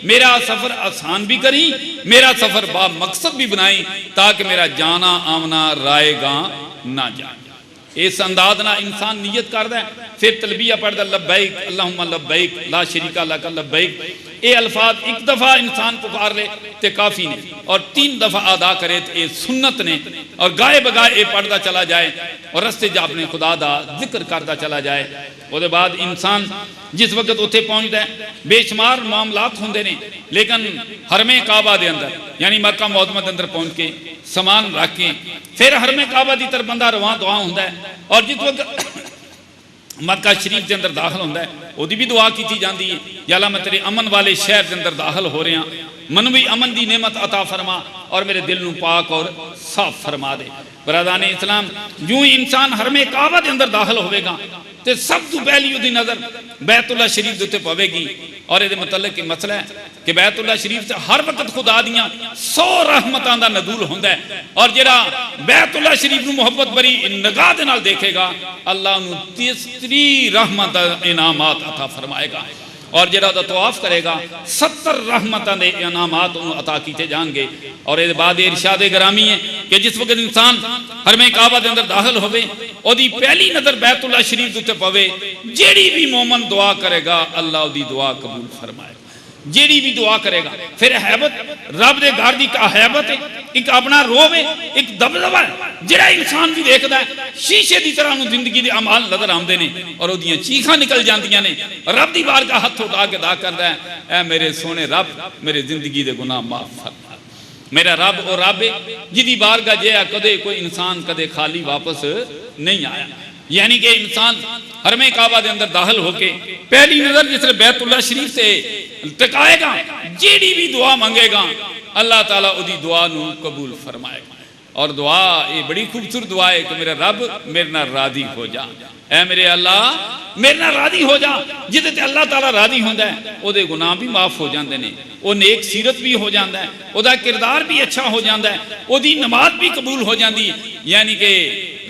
मेरा सफ़र आसान भी करी, मेरा सफ़र बा मकसद भी बनाई ताकि मेरा जाना आमना रायगा ना जाए। इस अंदाज ना इंसान नीयत करता है, फिर तलबिया पढ़ता लब्बैक अल्लाहुम्मा लब्बैक ला शरीका लक लब्बैक। ये अल्फाज एक दफ़ा इंसान पुकार ले तो काफ़ी ने, और 3 दफ़ा अदा करे तो ये सुन्नत ने। और गाए बगाए ये पढ़ता चला जाए और रस्ते च अपने खुदा का जिक्र करता चला जाए। उसके बाद इंसान जिस वक्त उत्थे पहुँचता है बेशुमार मामलात होंगे ने, लेकिन हरमे काबा के अंदर यानी मक्का मुअज़्ज़मा के अंदर पहुँच के समान रख के फिर हरमे काबा की तरफ बंदा रवां दुआ होंदा है। और जिस वक्त मक्का शरीफ के अंदर दाखिल होंदा है उसकी भी दुआ की जाती है, या अल्लाह मैं तेरे अमन वाले शहर के अंदर दाखिल हो रहा, मन भी अमन की नेमत अता फरमा और मेरे दिल को पाक और साफ फरमा दे। बरादान इस्लाम, यूं ही इंसान हरमे काबा के अंदर दाखिल होगा तो सब तो पहली उसकी नज़र बैतुल्ला शरीफ के उत्ते पवेगी। और ये मतलब कि मसला है कि बैतुल्ला शरीफ से हर वक्त खुदा दियाँ 100 रहमतों का नज़ूल होंदा है। और जिहड़ा बैतुल्ला शरीफ को मुहब्बत भरी निगाह दे नाल देखेगा अल्लाह उन्हें 33 रहमत इनामात अता फरमाएगा। और जिहड़ा दा तवाफ करेगा 70 रहमतों के इनामात उन्हें अता किए जाएंगे। और ये बाद इरशाद ग्रामी है कि जिस वक्त इंसान हरमे काबा के अंदर दाखिल होवे ओदी पहली नज़र बैतुल्ला शरीफ के उत्ते पवे, जेड़ी भी मोमन दुआ करेगा अल्लाह उदी दुआ कबूल फरमाएगा। जेड़ी भी दुआ करेगा फिर हैबत रब दे घर की हैबत है, एक अपना रोब है, एक दबदबा है जिहड़ा इंसान भी देखता है शीशे की तरह उन्हें जिंदगी के अमाल नजर आते हैं और उहदियां चीखां निकल जांदियां ने। रब की बारगाह हथ उठा के अदा करता है, ऐ मेरे सोने रब मेरे जिंदगी के गुनाह माफ फरमा। मेरा रब और रब है जिहदी बारगाह जिहा कदे कोई इंसान कदे खाली वापस नहीं आया। यानी कि इंसान हरमे काबा के अंदर दाखिल होके पहली नजर जिसने बैतुल्ला शरीफ से टकाएगा, जेड़ी भी दुआ मांगेगा अल्लाह ताला उदी दुआ नू कबूल फरमाएगा। और दुआ ये बड़ी खूबसूरत दुआ है कि मेरा रब मेरे नाल राजी हो जा, ऐ मेरे अल्लाह मेरे नाल राजी हो जा। जिदे ते अल्लाह ताला राजी होंदा है ओदे गुनाह भी माफ हो जाते हैं, वो नेक सीरत भी हो जाता है, ओदा किरदार भी अच्छा हो जाता है, ओदी नमाज भी कबूल हो जाती है। यानी कि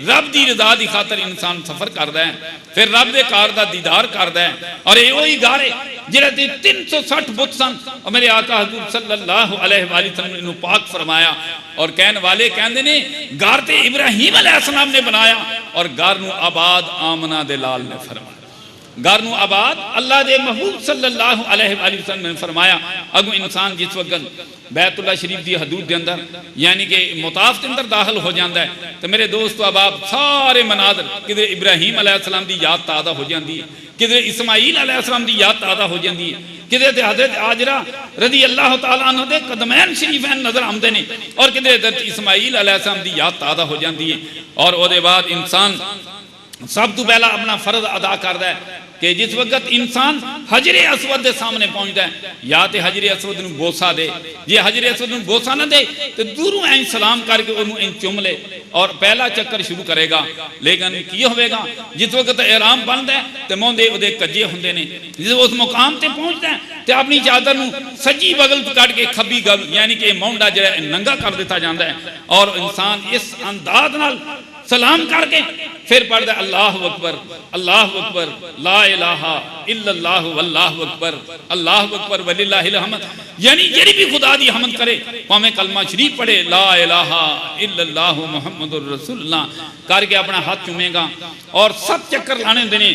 रब की रजा की खातर इंसान सफर करता है, फिर रब के कार का दीदार करता है। और ये वही गार है जिहड़े 360 बुत सन और मेरे आका हजूर सल्लल्लाहु अलैहि वसल्लम ने पाक फरमाया। और कहने वाले कहते ने गार ते इब्राहीम अलैहिस्सलाम ने बनाया और गार नू आबाद आमना दे लाल ने फरमाया। गार नू आबाद अल्लाह दे महबूब सल्लल्लाहु अलैहि वसल्लम ने फरमाया। अगो इंसान जिस वक्त बैतुल्ला शरीफ की हदूद के अंदर यानी कि मुताफ के अंदर दाखिल हो जाता है तो मेरे दोस्तों अहबाब सारे मनाजर किधरे इब्राहीम अलैहिस्सलाम की याद ताज़ा हो जाती है, किधरे इस्माईल अलैहिस्सलाम की याद ताज़ा हो जाती है, किधरे हज़रत आजरा रज़ी अल्लाह तआला अन्हा दे कदमैन शरीफैन नजर आते हैं और किधरे हज़रत इस्माईल अलैहिस्सलाम की याद ताज़ा हो जाती है। और उसके बाद इंसान सब तो पहला अपना फर्ज अदा करता है कि जिस वक्त इंसान हजरे असवद के सामने पहुंचता है या तो हजरे असवद नूं बोसा दे, जे हजरे असवद नूं बोसा ना दे तो दूरों ऐं सलाम करके उन्होंने ऐं चुम ले और पहला चक्कर शुरू करेगा। लेकिन की होगा जिस वक्त एहराम बनता है तो मोहदे उहदे कज्जे होंदे ने, जिस उस मुकाम से पहुंचता है तो अपनी चादर नूं सज्जी बगल तो कट के खब्बी गल यानी कि मोहडा जो नंगा कर दिता जाता है और इंसान इस अंदाज नाल सलाम करके फिर पढ़ता है अल्लाहु अकबर ला इलाहा इल्लल्लाहु वल्लाहु अकबर अल्लाहु अकबर वलिल्लाहिल हम्द। यानी जेड़ी भी खुदा दी हमद करे भावें कलमा शरीफ पढ़े ला इलाहा इल्लल्लाहु मुहम्मदुर रसूलुल्लाह करके अपना हाथ चूमेगा और सब चक्कर लाने होंदे ने।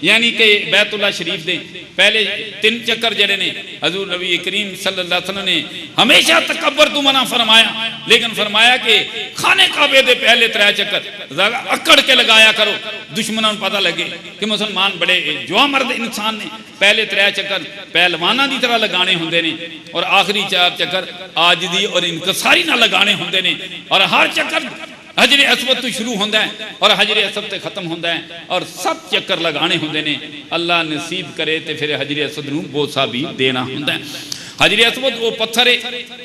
यानी कि बैतुल्ला शरीफ दे पहले 3 चक्कर जेडे ने हजूर नबी करीम सल्लल्लाहु अलैहि वसल्लम ने हमेशा तकब्बर तो मना फरमाया, लेकिन फरमाया कि खाने काबे दे पहले 3 चक्कर अकड़ के लगाया करो, दुश्मनों को पता लगे कि मुसलमान बड़े जुआ मर्द इंसान ने। पहले 3 चक्कर पहलवाना की तरह लगाने होंदे ने और आखिरी 4 चक्कर आजिदी और इनकसारी ना लगाने होंदे ने। और हर चक्कर हजरे असवद तो शुरू होता है और हजरे असवद से खत्म होता है और सब चक्कर लगाने होंदे ने। अल्लाह नसीब करे तो फिर हजरे असवद नूं बोसा भी देना होंदा है। हजरे असवद वो पत्थर है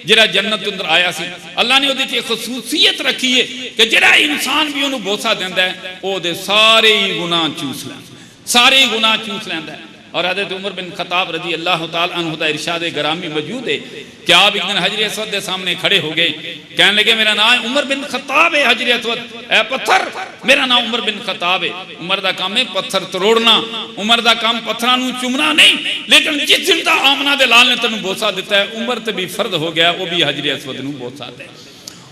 जिहड़ा जन्नत के अंदर आया सी। अल्लाह ने उहदे खसूसियत रखी है कि जिहड़ा इंसान भी उन्होंने बोसा देंदा है वो सारे ही गुनाह चूस लैंदा, सारे ही गुनाह चूस लैंदा है। और हज़रत उमर बिन खत्ताब रज़ी अल्लाह तआला अन्हु दा इरशाद ग्रामी मौजूद है कि आप एक दिन हजरे असवद के सामने खड़े हो गए, कहने लगे मेरा नाम उमर बिन खत्ताब है हजरे असवद, ए पत्थर मेरा नाम उमर बिन खत्ताब है। उमर का काम है पत्थर तरोड़ना, उमर का काम पत्थरां नूं चुमना नहीं, लेकिन जिस दिन दा आमना दे लाल ने तेनों बोसा दिता है उमर ते भी फर्द हो गया वो भी हजरे असवद नूं बोसा दे।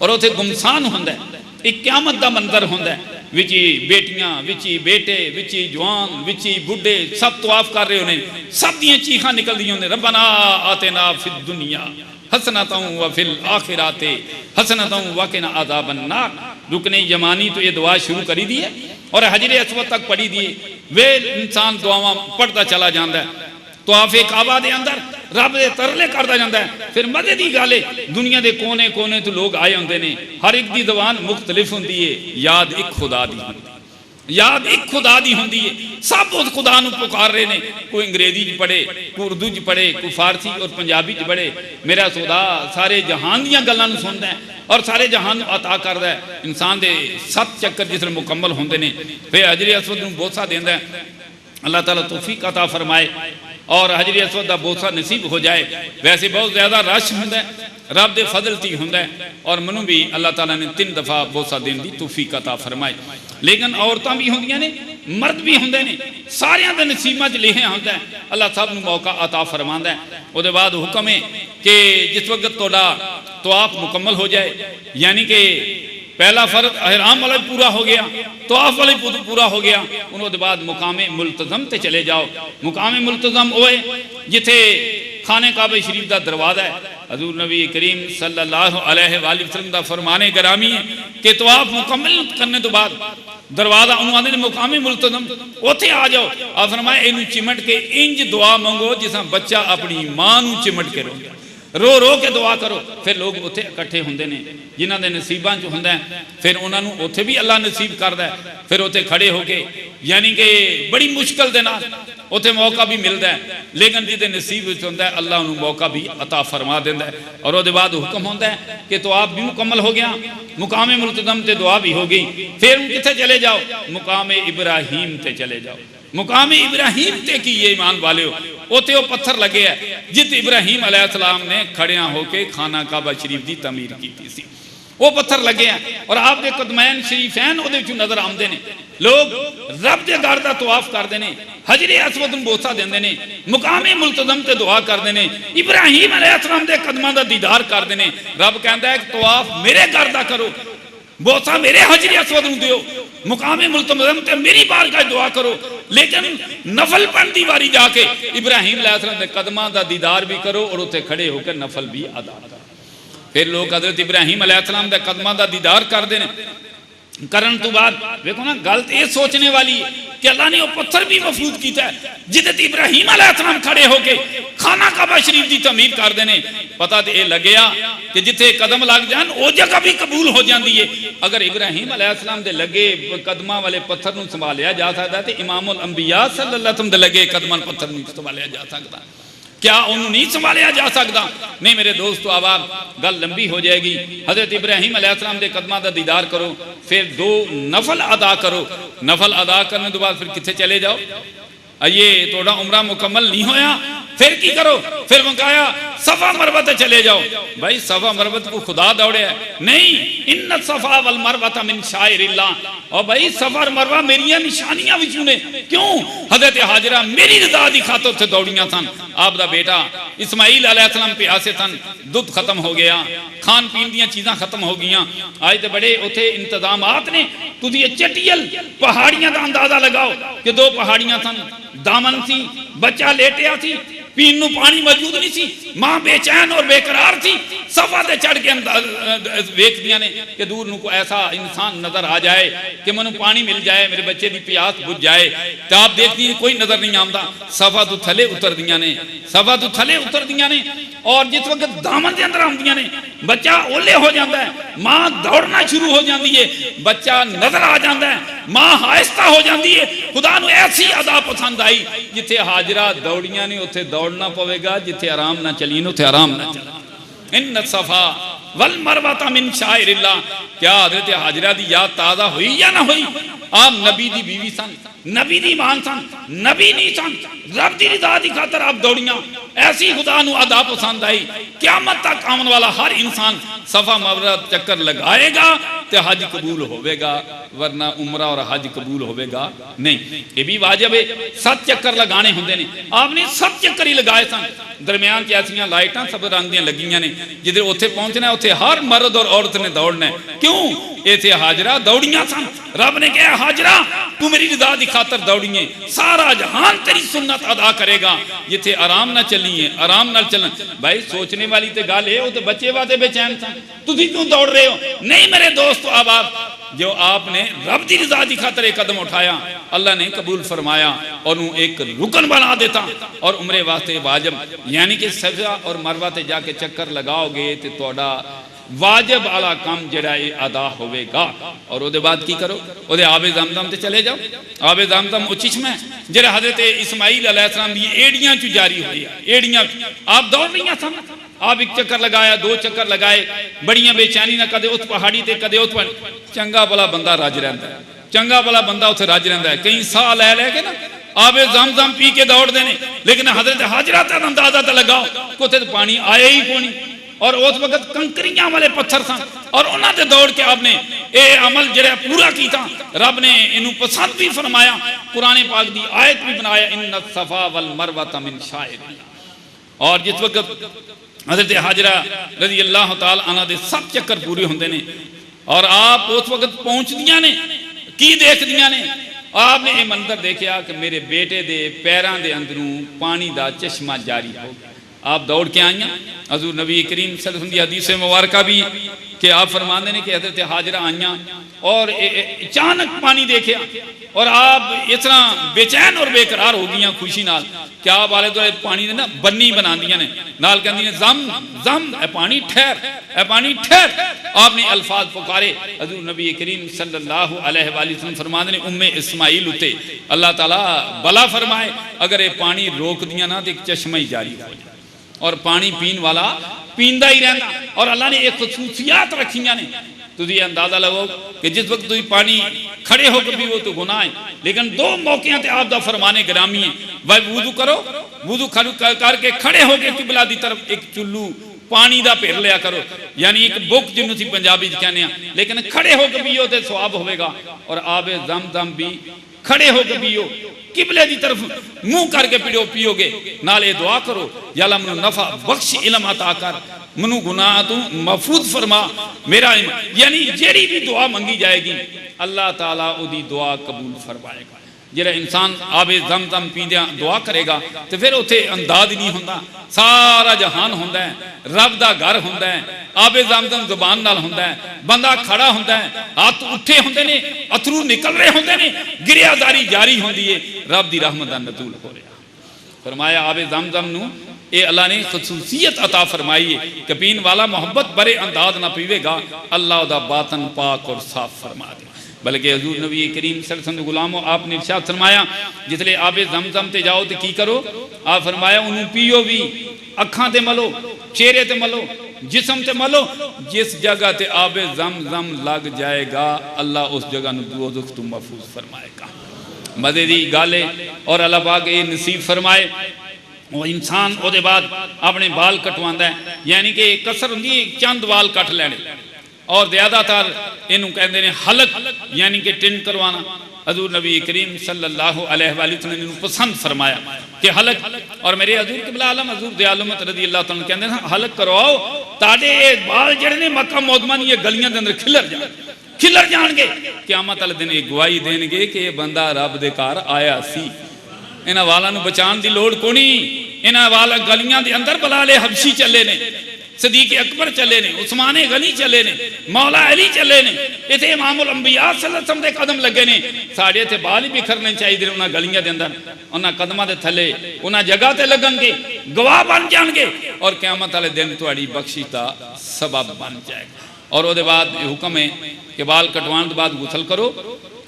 और उत्थे गुमसान होंदा है, एक क़यामत दा मंजर होंदा है। विच ही बेटियां, विच ही बेटे, विच ही जवान, विच ही बुढ़े, सब तवाफ कर रहे होने, सब दियां चीखां निकलदियां होने, रब्बना आतिना फिद दुनिया हसनतन व फिल आखिराते हसनतन व किना अज़ाबन नार। रुकने यमानी तो ये दुआ शुरू करी दी है और हजरे अस्वद तक पढ़ी दी है। वे इंसान दुआवां पढ़ता चला जाता है, तवाफ़े काबा दे अंदर रब दे तरले करता जाता है। फिर मज़े की गल है, दुनिया के कोने कोने तो लोग आए होंगे ने, हर एक की ज़बान मुख्तलिफ होंदी है, याद एक खुदा दी, याद एक खुदा दी होंदी है। सब उस खुदा नूं पुकार रहे ने, कोई अंग्रेजी च पढ़े, कोई उर्दू च पढ़े, कोई फारसी और पंजाबी च पढ़े। मेरा खुदा सारे जहान दियां गल्लां नूं सुनदा है और सारे जहान नूं अता करदा है। इंसान दे 7 चक्कर जिसले मुकम्मल होंदे ने, फिर हजरे अस्वद नूं बोसा देंदा है। अल्लाह ताला तौफीक अता फरमाए और हजरे अस्वद दा बोसा नसीब हो जाए। वैसे बहुत ज़्यादा रश होंदा है, रब दे फजल ती होंदा है और मनु भी अल्लाह ताला ने 3 दफ़ा बोसा देने की तौफीक अता फरमाए। लेकिन औरतां भी होंदियां ने, मर्द भी होंदे ने, सारियां दे नसीबां च लिखिया होंदा है। अल्लाह सब नूं मौका अता फरमांदा है। उसदे बाद हुक्म है कि जिस वक्त तुहाडा तवाफ मुकम्मल हो जाए, यानी कि पहला फर्ज अहराम वाला पूरा हो गया, तवाफ वाला पूरा हो गया, उन्होंने बाद मुकामे मुल्तज़म ते चले जाओ। मुकामे मुल्तज़म ओए जिथे खाने काबे शरीफ का दरवाज़ा है। हजूर नबी करीम सल्लल्लाहु अलैहि वसल्लम का फरमाने गरामी है कि तवाफ मुकम्मल करने तो बाद दरवाज़ा उन्होंने आते मुकामे मुल्तज़म, उत्थे आ जाओ। आप फरमाए इनू चिमट के इंज दुआ मंगो जिस बच्चा अपनी मां नू चिमट के रो रो के दुआ करो। फिर लोग उत्थे इकट्ठे होंदे ने जिन्हां दे नसीबां च हुंदा है, फिर उन्होंने उत्थे भी अल्लाह नसीब करदा है। फिर उत्थे खड़े होके यानी कि बड़ी मुश्किल दे नाल उत्थे मौका भी मिलता है, लेकिन जिहदे नसीब विच हुंदा है अल्लाह उन्होंने मौका भी अता फरमा देंदा है। और उसदे बाद हुक्म होंदा है कि तवाफ भी मुकम्मल हो गया, मुकामे मुल्तज़म ते दुआ भी हो गई। फिर कित्थे चले जाओ? मुकामे इब्राहीम ते चले जाओ। मुकामे इब्राहीम ते की ये ईमान वाले हो, उत्थे वो पत्थर लगे है जित इब्राहीम अलैहिस्सलाम ने खड़िया होके खाना काबा शरीफ की तमीर की सी। वो पत्थर लगे हैं और आपके कदमैन शरीफैन उहदे विचों नजर आउंदे ने। लोग रब दे घर दा तवाफ करते हैं, हजरे अस्वद नूं बोसा देंदे ने, मुकामे मुल्तज़म ते दुआ करते हैं, इब्राहीम अलैहिस्सलाम दे कदमां दा दीदार करते हैं। रब कहता है तवाफ मेरे घर दा करो, बोसा मेरे हजरे अस्वद नूं दिओ, मुकामे मुल्तज़म ते मेरी बारगाह दुआ करो। लेकिन नफल पढ़न दी वारी जाके इब्राहीम अलैहिस्सलाम दे कदमां दा दीदार भी करो और उत्थे खड़े होकर नफल भी अदा करो। फिर लोग हज़रत इब्राहीम अलैहिस्सलाम दे कदमां दा दीदार करते हैं। करन तो बाद देखो ना, गल तो ये सोचने वाली है कि अल्लाह ने वो पत्थर भी महफूज किया है जिहदे इब्राहीम अलैहिस्सलाम खड़े होके खाना काबा शरीफ की तमीर करते हैं। पता तो यह लग्या कि जिथे कदम लग जान वो जगह भी कबूल हो जाती है। अगर इब्राहीम अलैहिस्सलाम दे लगे कदमां वाले पत्थर नूं संभालिया जा सकता तो इमामुल अंबिया सल्लल्लाहु अलैहि वसल्लम दे लगे कदमां पत्थर नूं संभालिया जा सकता, क्या उन्होंने नहीं संभालिया जा सकता? नहीं मेरे दोस्तों, आवाज गल लंबी हो जाएगी। हजरत इब्राहीम अलैहिस्सलाम के कदमां का दीदार करो, फिर 2 नफल अदा करो। नफल अदा करने तो बाद फिर किथे चले जाओ? ये थोड़ा उम्रा मुकम्मल नहीं होया, फिर की करो? फिर मुकाया सफा मरवा ते चले जाओ। भाई सफा मरवा को खुदा दौड़े नहीं, इन्न सफा वल मरवा मिन शाइरिल्लाह। और भाई सफा और मरवा मेरिया निशानियां विचों ने। क्यों? हजरत हाजरा मेरी रजा दी खातर उत्थे दौड़ियां सन। आप दा बेटा इस्माइल अलैहिस्सलाम प्यासे सन, दुध खत्म हो गया, खान पीन दी चीज़ां खत्म हो गई। आज तो बड़े उत्थे इंतजामात ने। तुसीं ये चटियल पहाड़ियां का अंदाजा लगाओ कि 2 पहाड़ियां सन, दामन सी, बच्चा लेटिया सी, पीन नूं पानी मौजूद नहीं सी, मां बेचैन और बेकरार थी। सफा ते चढ़ के वेखदियां ने कि दूर नूं कोई ऐसा इंसान नजर आ जाए कि मैनूं पानी मिल जाए, मेरे बच्चे की प्यास बुझ जाए। तो आप देखती कोई नजर नहीं आता। सफा तो थले उतरदियां ने, सफा तो थले उतरदियां ने और जिस वक्त दामन के अंदर आउंदियां ने बच्चा ओले हो जाता है, मां दौड़ना शुरू हो जाती है, बच्चा नजर आ जाता है, मां आहिस्ता हो जाती है। खुदा नूं ऐसी अदा पसंद आई जिथे हाजरा दौड़ियां ने उत्थे दौड़ना पवेगा, जिथे आराम ना चली उत्थे आराम ना चला। इन्न सफा वल मरवा मिन शाइरिल्लाह। क्या हजरत हाजरा की याद ताज़ा हुई या ना हुई? आप नबी की बीवी सन, नबी दी मान सन, नबी नहीं सन, रब की रज़ा की खातर आप दौड़ियां। ऐसी खुदा नूं अदा पसंद आई। क़यामत तक आने वाला हर इंसान सफा मरवा चक्कर लगाएगा तो हज कबूल होगा, वरना उमरा और हज कबूल होगा नहीं। ये भी वाजिब है। 7 चक्कर लगाने होंगे ने, आपने 7 चक्कर ही लगाए सन। दरम्यान च ऐसियां लाइटां सब रंग दी लगियां ने, जिधर उत्थे पहुंचना उत्थे हर मर्द और औरत ने दौड़ना है। क्यों? इत्थे हाजरा दौड़ियां सन। रब ने कहा हाजरा तू मेरी रजा की खातर दौड़िए, सारा जहान तेरी सुन्नत अदा करेगा। जिथे आराम ना चलिए आराम ना चलन। भाई सोचने वाली तो गल है, वो तो बच्चे वाते बेचैन सन, तुम क्यों दौड़ रहे हो? नहीं मेरे दोस्त, अब आप जो आपने रब की रजा की खातर एक कदम उठाया, अल्लाह ने कबूल फरमाया और एक रुकन बना देता। और उमरे वास्ते वाजिब यानी कि सफा और मरवा ते जाके चक्कर लगाओगे तो तुहाडा वाजिब वाला काम जड़ा ये अदा होगा। और उसके बाद की करो, वो आबे जमजम ते चले जाओ। आबे जमजम वो चिश्मा है जरा हजरत इस्माइल अलैहिस्सलाम दी एड़ियां चू जारी हुई है। एड़ियां आप दौड़ रही सन, आप एक चक्कर लगाया, 2 चक्कर लगाए, बड़िया बेचैनी ना कदे उस पहाड़ी ते कदे उस चंगा भला बंदा रज रहा है, चंगा भला बंदा उत्थे रज रहा है। कई साह लै लैके ना आबे जमजम पी के दौड़ते हैं, लेकिन हजरत हाजरा का अंदाजा तो लगाओ कि उत्थे तो पानी आया ही कोई नहीं। और उस वक्त कंकरियां वाले पत्थर सन और उन्होंने दौड़ के आपने ये अमल जरा पूरा किया। रब ने इनू पसंद भी फरमाया, कुरान पाक की आयत भी बनाया, इन्ना सफा वल मरवा मिन शाइरिल्लाह। और जिस वक्त हजरत हाजरा रज़ी अल्लाह तआला अन्हा दे 7 चक्कर पूरे होंगे ने और आप उस वक्त पहुंचदियां ने, की देखदियां ने, आपने ये मंजर देखा कि मेरे बेटे दे पैरों के अंदरों पानी का चश्मा जारी हो गया। आप दौड़ के आईया। हजूर नबी करीम सल्लल्लाहु अलैहि वसल्लम की हदीस मुबारक भी कि आप फरमाते हैं कि हजरत हाजरा आईया और अचानक पानी देखा और आप इस तरह बेचैन और बेकरार हो गई खुशी नाल कि आप आले दुआले पानी ना बन्नी बना दियां ने, नाल कहंदियां जम जम ए पानी ठहर, ए पानी ठहर। आपने अल्फाज पुकारे। हजूर नबी करीम सल्लल्लाहु अलैहि वसल्लम फरमाते हैं उम्मे इस्माइल उते अल्लाह ताला भला फरमाए, अगर ये पानी रोक दिया ना तो एक चश्मा ही जारी हो जाए और पानी पीने वाला पींदा ही रहता। और अल्लाह ने एक खसूसियात रखियां ने, तुझे अंदाजा लगो कि जिस वक्त तुम पानी खड़े होकर भी वो तो गुनाह है, लेकिन 2 मौकों पर आप दा फरमाने ग्रामी है, भाई वुजू करो, वुजू करके खड़े होकर किबला की तरफ एक चुल्लू पानी का भेर लिया करो, यानी एक बुक जिन्होंने पंजाबी कहने, लेकिन खड़े होकर पियो तो सवाब होगा। और आबे जमजम भी खड़े होकर पियो, किबले की तरफ मुंह करके पियोगे, नाले दुआ करो या अल्लाह मैनू नफा बख्श, इल्म अता कर, मनु गुनाह तू महफूज फरमा मेरा। यानी जेड़ी भी दुआ मंगी जाएगी अल्लाह ताला उदी दुआ कबूल फरमाएगा। जरा इंसान आबे जमजम पींदिया दुआ करेगा तो फिर उत्थे अंदाज नहीं होंदा, सारा जहान होंदा है, रब दा घर होंदा है, आबे जमजम जुबान नाल होंदा है, बंदा खड़ा होंदा है, हाथ उठे होंदे ने, अथरू निकल रहे होंदे ने, गिरियादारी जारी होंदी है, रब दी रहमत दा नज़ूल हो रहा। फरमाया आबे जमजम नू ये अल्लाह ने खसूसियत अता फरमाई है कि पीन वाला मोहब्बत बड़े अंदाज ना पीवेगा, अल्लाह दा बातन पाक और साफ फरमा दे। बल्कि हजूर नबी करीम सल्लल्लाहु अलैहि वसल्लम गुलामों आपने इरशाद फरमाया जिसले आबे जमजम ते जाओ तो की करो, आप फरमाया उन्होंने पियो भी, अखां ते मलो, चेहरे ते मलो, जिसम ते मलो, जिस जगह ते आबे जमजम लग जाएगा अल्लाह उस जगह दोज़ख तो महफूज फरमाएगा। मजे दी गल है और अल्लाह पाक ये नसीब फरमाए। वो इंसान उसके बाद अपने बाल कटवांदा है, यानी कि कसर होंदी है चंद बाल कट लैने और ज्यादातर इनू कहते हैं हलक यानी कि टिन करवाना। हजूर नबी करीम सल्लल्लाहु अलैहि वसल्लम ने पसंद फरमाया कि हलक, और मेरे हजूर क़िबला आलम हजूर दयालुमत रज़ी अल्लाह तआला कहते हैं हलक करवाओ ताडे बाल जड़े ने मक्का मौदमा दी गलियां दे अंदर खिलर जाणगे, क़यामत वाले दिन गवाही देणगे कि बंदा रब दे घर आया सी। इन्हां वालां नूं बचाण दी लोड़ कोनी, इन्हां वाल गलियां दे अंदर बलाले हबशी चले ने, सदीक अकबर चले ने, उस्माने गनी चले ने, मौला अली चले ने, इत्थे इमामुल अंबिया सल्लल्लाहु अलैहि वसल्लम दे कदम लगे ने। साडे इत्थे बाल ही बिखरने चाहिए उन्हां गलियां दे अंदर, उन्हां कदमां दे थले उन्हां जगह ते लगणगे, गवाह बन जाणगे और क़यामत वाले दिन तुहाडी बख्शी दा सबब बन जाएगा। और उसके बाद हुक्म है कि बाल कटवाने के बाद गुसल करो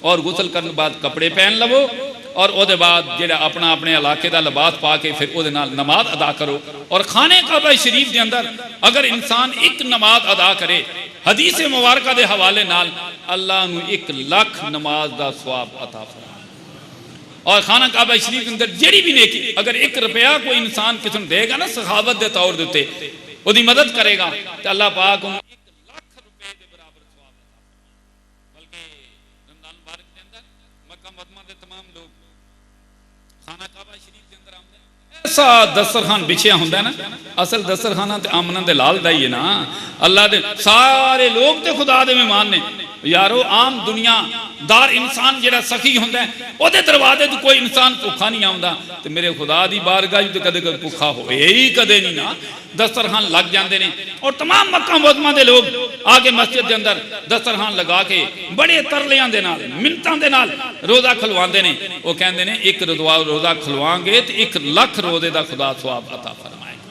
और गुसल करने के बाद कपड़े पहन लवो और उसके बाद जो अपना अपने इलाके का लिबास पा के फिर वो नमाज अदा करो। और खाने काबा शरीफ के अंदर अगर इंसान एक नमाज अदा करे हदीस मुबारक के हवाले नाल अल्लाह नू 1 लाख नमाज का सवाब अता फरमा। और खाना काबा शरीफ के अंदर जेड़ी भी नेकी अगर 1 रुपया कोई इंसान किसी देगा ना सखावत के तौर पर उसकी मदद करेगा तो अल्लाह पाक खाना काबा शरीफ के अंदर आते ऐसा दस्तरखान बिछिया होंगे ना, असल दस्तरखाना तो आमना दे लाल दा ही है ना। अल्लाह दे सारे लोग तो खुदा दे मेहमान ने यारो। आम दुनिया दार इंसान जिहड़ा सखी होंदा है ओदे दरवाजे तो कोई इंसान भुखा नहीं आउंदा, ते मेरे खुदा दी बारगाह तो कदे कदे भुखा होए ही कदे नहीं ना। दस्तरखान लग जाते हैं और तमाम मक्का मुअज़्ज़मा दे लोग आके मस्जिद के अंदर दस्तरखान लगा के बड़े तरलियां दे नाल मिन्नतां दे नाल रोज़ा खलवांदे ने। वो कहंदे ने एक रोज़ा खलवांगे तो 1 लाख रोज़े दा खुदा सवाब अता फरमाएगा।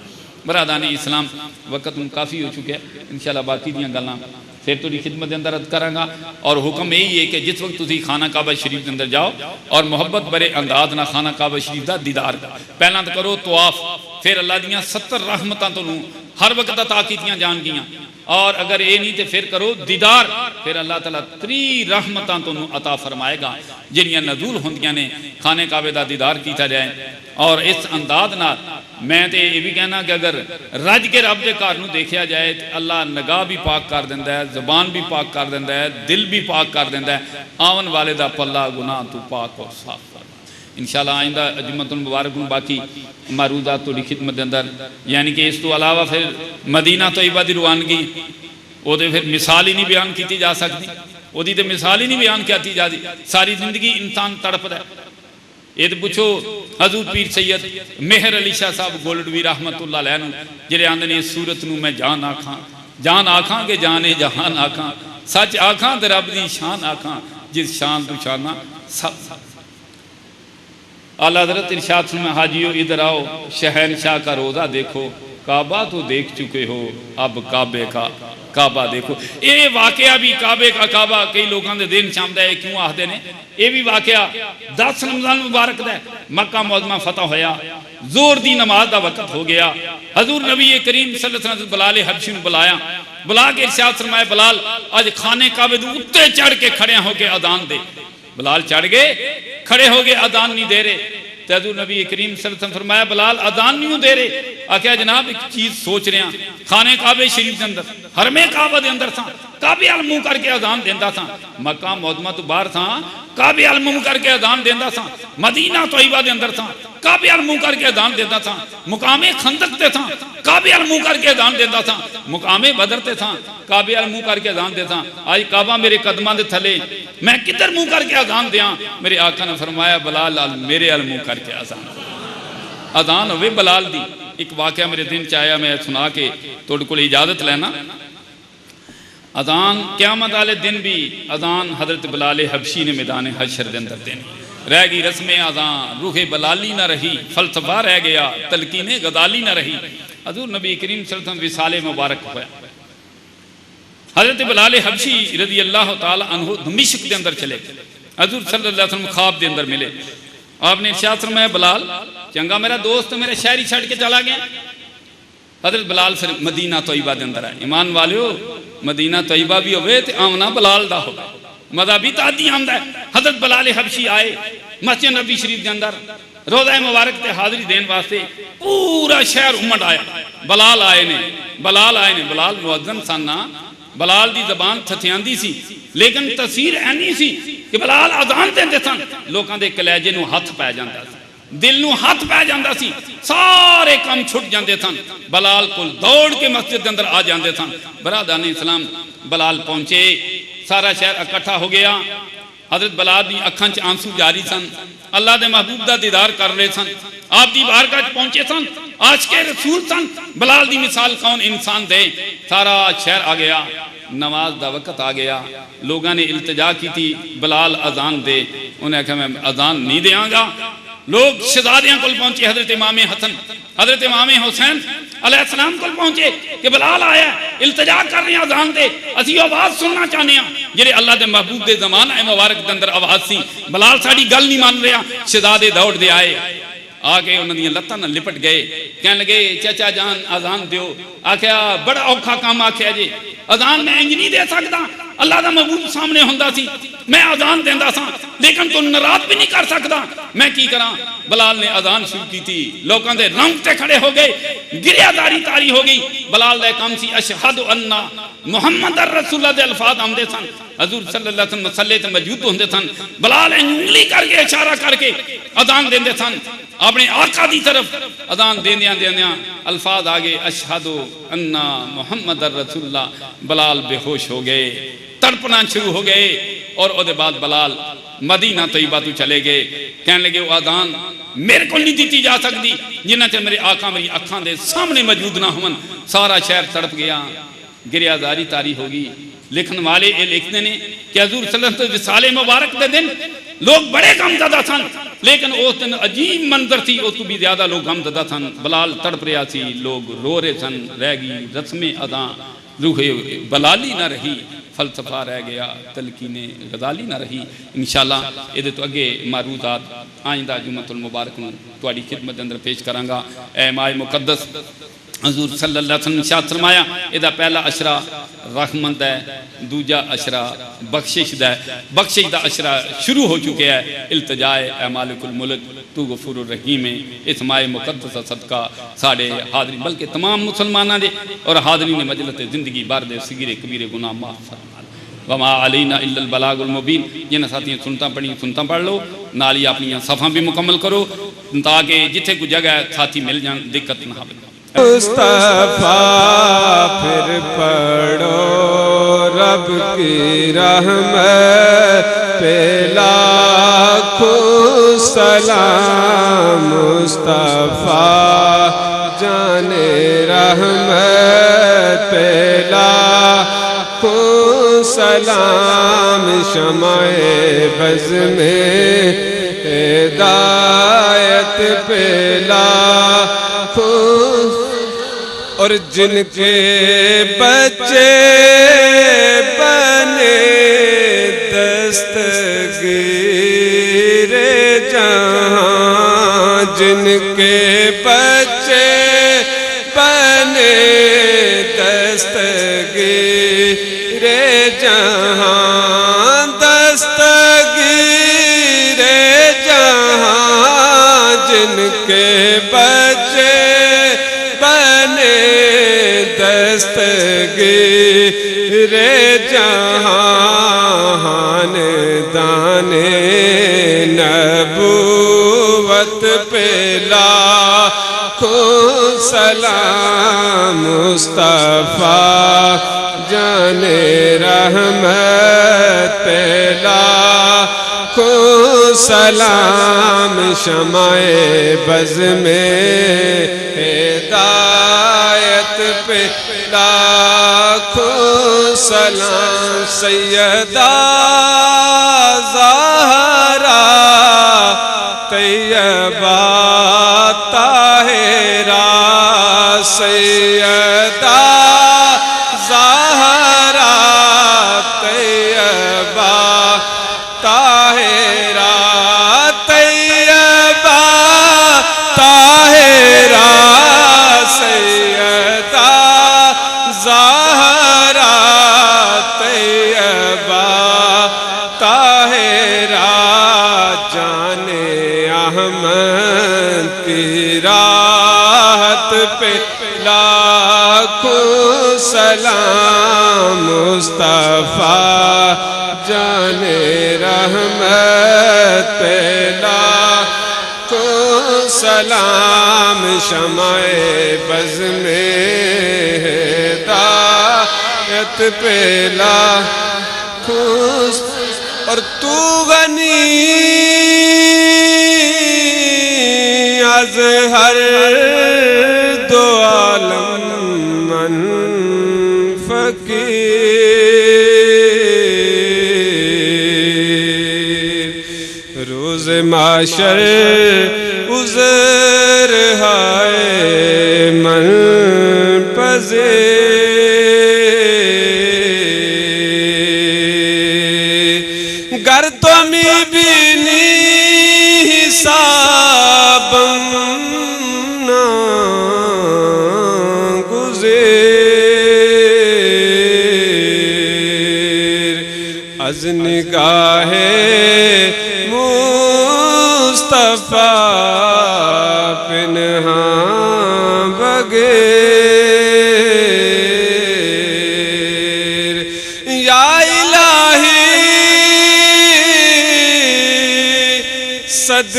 बरादानी इस्लाम वक्त काफ़ी हो चुका है, इंशाअल्लाह बाकी दियां गल्लां फिर तुहाडी खिदमत के अंदर अर्ज करांगा। और हुक्म यही है कि जिस वक्त तुसीं खाना काबा शरीफ के अंदर जाओ और मुहब्बत भरे अंदाज ना खाना काबा शरीफ का दीदार पहला तो करो तवाफ, फिर अल्लाह दियां 70 रहमतां तुहानूं हर वक्त अता कीतियां जाणगियां। और अगर ये नहीं तो फिर करो दीदार, फिर अल्लाह ताला 3 रहमतां तुहानूं अता फरमाएगा जिहड़ियां नज़ूल होंदियां ने। खाने काबे का दीदार किया जाए और इस अंदाज नाल मैं तो ये भी कहना कि अगर रज के रब के घर नूं देखा जाए तो अल्लाह निगाह भी पाक कर दिंदा है, ज़बान भी पाक कर दिंदा है, दिल भी पाक कर दिंदा है। आवन वाले दा पल्ला गुनाह तू पाक और साफ कर इंशाअल्लाह। आइंदा जुम्मतुल मुबारक बाकी मारूदात तुहाडी खिदमत के अंदर, यानी कि इस तो अलावा फिर मदीना तैयबा दी रवानगी वो फिर मिसाल ही नहीं बयान की जा सकती, ओदी तो मिसाल ही नहीं बयान की जाती। सारी जिंदगी इंसान तड़पदा है। ये तो पुछो हजूर पीर सैयद मेहर अली शाह साहब गोल्डवी रहमतुल्लाह अलैह नूं जिहड़े आंदे ने सूरत नूं मैं जान आखां के जाने जहान आखां, सच आखां ते रब दी शान आखां, जिस शान तू शाना सब। आला हज़रत इरशाद फरमाया हाजियो इधर आओ, शहनशाह का रोज़ा देखो, काबा तो देख चुके हो, अब काबे का काबा देखो। ये वाकया भी काबे का काबा कई लोगों के दिन चाहता है क्यों आखते हैं। ये भी वाकया 10 रमज़ान मुबारक दा मक्का मुअज़्ज़मा फतह होया, जोर दी नमाज का वक्त हो गया। हजूर नबी करीम सल्लल्लाहु अलैहि वसल्लम बलाल हबशी नूं बुला के इरशाद फरमाया बलाल अज खाने काबे दे उत्ते चढ़ के खड़े होके अदान दे। बलाल चढ़ गए, खड़े हो गए, अदान नहीं दे रहे। तो हजूर नबी करीम सल्लल्लाहु अलैहि वसल्लम फरमाया बलाल अदान नहीं दे रहे। आख्या जनाब एक चीज सोच रहे हैं, खाने काबे शरीफ के अंदर हरमे काबा के अंदर था, काबे अल मुंह करके अदान देंदा था। मक्का मुअज़्ज़मा तो बाहर था, काबे अल मुंह करके अदान देंदा था। मदीना तैयबा के अंदर था, काबे अल मुंह करके अदान देंदा था। मुकामे खंदक ते था, काबे अल मुंह करके अदान देंदा था। मुकामे बदर ते था, काबे अल मुंह करके अदान देता। आज काबा मेरे कदमां दे थले, मैं किधर मुंह करके अदान दियां। मेरे आका ने फरमाया बलाल मेरे अल मुंह करके अदान होवे बलाल दी। एक वाकया मेरे दिन च आया, मैं सुना के तुहाडे कोल इजाजत लेना। अदान क़यामत वाले दिन भी अदान हजरत बलाल हबशी ने मैदान हशर के अंदर देनी रह गई। रस्म अदान रूहे बलाली ना रही, फलसफा रह गया, तलकीने गदाली ना रही। हजूर नबी करीम सल्लल्लाहु अलैहि वसल्लम विसाले मुबारक होया। हजरत बलाल हबशी रज़ी अल्लाह तआला अन्हु दमिश्क के अंदर चले। हजूर सल्लल्लाहु अलैहि वसल्लम ख्वाब के अंदर मिले। आपने इरशाद फरमाया बलाल चंगा मेरा दोस्त मेरा शहरी छड़ के चला गया। हजरत बलाल फिर मदीना तैयबा के अंदर आए। ईमान वालियो मदीना तैयबा भी होवे ते आमना बलाल दा हो, मजा भी तादी आंदा है। हजरत बलाल हबशी आए मस्जिद नबी शरीफ के अंदर रोज़ा मुबारक ते हाजिरी देने वास्ते पूरा शहर उमड़ आया। बलाल आए ने बलाल मुअज्जन सन ना, बलाल दी जबान थथियांदी सी, लेकिन तसीर ऐनी सी कि बलाल अजान देंदे सन, लोगों के कलेजे नूं हथ पै जांदा सी, दिल नूं हथ पै जांदा सी, सारे काम छुट जाते सन। बलाल को दौड़ के मस्जिद के अंदर आ जाते सन। बरादरान इस्लाम बलाल पहुंचे, सारा शहर इकट्ठा हो गया। हजरत बलाल दी अखां च आंसू जारी सन, अल्लाह दे महबूब दा दीदार कर रहे सन, आप दी बारगाह च पहुंचे सन, आशिक़े रसूल सन। बलाल दी मिसाल कौन इंसान दे। सारा शहर आ गया, नमाज का वक्त आ गया। लोगों ने इल्तिजा की थी बलाल अजान दे, उन्हें आख्या मैं अजान नहीं देंगा। लोग शहजादियां को पहुंचे, हजरत इमाम हसन हजरत इमाम हुसैन अलैहिस्सलाम को पहुंचे कि बलाल आया, इल्तिजा कर रहे हैं अजान दे, असी आवाज सुनना चाहते हैं जेरे अल्लाह के महबूब के जमाना मुबारक के अंदर आवाज सी। बलाल साड़ी गल नहीं मान रहा। शहजादे दौड़ दे आए, आके उन्होंने लत्तां नाल लिपट गए, कहने लगे चाचा जान अजान दियो। आख्या बड़ा औखा काम आख्या जी, अजान मैं इंज नहीं दे सकता, अल्लाह का महबूब सामने हुंदा सी, मैं अजान देंदा सा, लेकिन तू नाराज भी नहीं कर सकता, मैं की करा। बलाल ने अजान शुरू की थी, लोगों के रोंगटे खड़े हो गए, गिरियादारी तारी हो गई। बलाल का काम सी अशहदु अन्ना मुहम्मद रसूलुल्लाह दे अल्फाज आंदे सन। हजूर सल्लल्लाहु अलैहि वसल्लम मसल्ले ते मौजूद होंदे सन। बलाल उंगली करके इशारा करके अजान देंदे सन अपने आका दी तरफ अजान देंदियां देंदियां अल्फाज आ गए अशहदु अन्ना मुहम्मदर रसूलुल्लाह। बलाल बेहोश हो गए, तड़पना शुरू हो गए और उसके बाद बलाल मदीना तैयबा तो चले गए। कहने लगे वो अजान मेरे को नहीं दी जा सकती जिन्ना चेर मेरे आका मेरी अखां दे सामने मौजूद ना होवन। सारा शहर तड़प गया, गिरियाजारी तारी होगी। लिखन वाले ये लिखते हैं कि हजूर सल्लल्लाहु अलैहि वसल्लम विसाले मुबारक के दिन लोग बड़े गमज़दा सन, लेकिन उस दिन अजीब मंजर थी, उस तो भी ज्यादा लोग गमज़दा सन। बलाल तड़प रहा सी, लोग रो रहे सन। रह गई रस्में अदा, रूहे बलाली ना रही, फलसफा रह गया, तलकीने गजाली ना रही। इंशाअल्लाह ये तो अगे मारूदात आइंदा जुम्मतुल मुबारक में तुहाडी खिदमत अंदर पेश करांगा। ए माए मुकद्दस हजूर सल्लल्लाहु अलैहि वसल्लम शाद फरमाया इहदा पहला अशरा रहमत है, दूजा अशरा बख्शिश दा है। बख्शिश दा अशरा शुरू हो चुके है। इल्तिजाए ए मालिकुल मुल्क तू गफूरुर रहीम है। इस माए मुकद्दस सदका साढ़े हाजरी बल्कि तमाम मुसलमाना दे और हाजरीन मजलस जिंदगी भर दे सगीरे कबीरे गुनाह माफ फरमा। वमा अलैना इल्लल बलागुल मुबीन। जिन्हें साथियों सुनता पढ़ी सुनता पढ़ लो, नाल ही अपनी सफ़ा भी मुकम्मल करो ताकि जिथे कोई जगह साथी मिल जाए दिक्कत ना हो। मुस्तफा फिर पढ़ो रब की रहमत पे लाखों सलाम। मुस्तफा जाने रहमत पे लाखों सलाम। शमाए बज़ में हिदायत पे लाखों और जिनके बच्चे बने दस्तगीरे जहां। जिनके बच्चे बने दस्तगीरे जहां। दस्तगीरे जहां जिनके बच्चे दस्तगीरे जहान। दाने नबूवत पे लाखों सलाम। मुस्तफा जाने रहमत पे लाखों सलाम। शमाए बज़ में हिदायत पे लाखों सलाम। सैयदा ज़हरा तैयबा ताहिरा। सैयदा ज़हरा तैयबा ताहिरा। तैयबा ताहिरा सैयदा ज़हरा तैयबा ताहिरा। जाने अहमद की राहत पे लाखों सलाम। मुस्तफा जाने रहमत पे लाखों सलाम। शमाए बज़ में हिदायत पे लाखों और तू गनी अज़ हर दो आलम मन फ़कीर। रोज़ माशर उज़र हाय मन पज़े। गर तुमी बीनी हिसाबम ना गुज़ेर। अज़ निगाहे मुस्तफा पिन्हा बगैर। या इलाही सद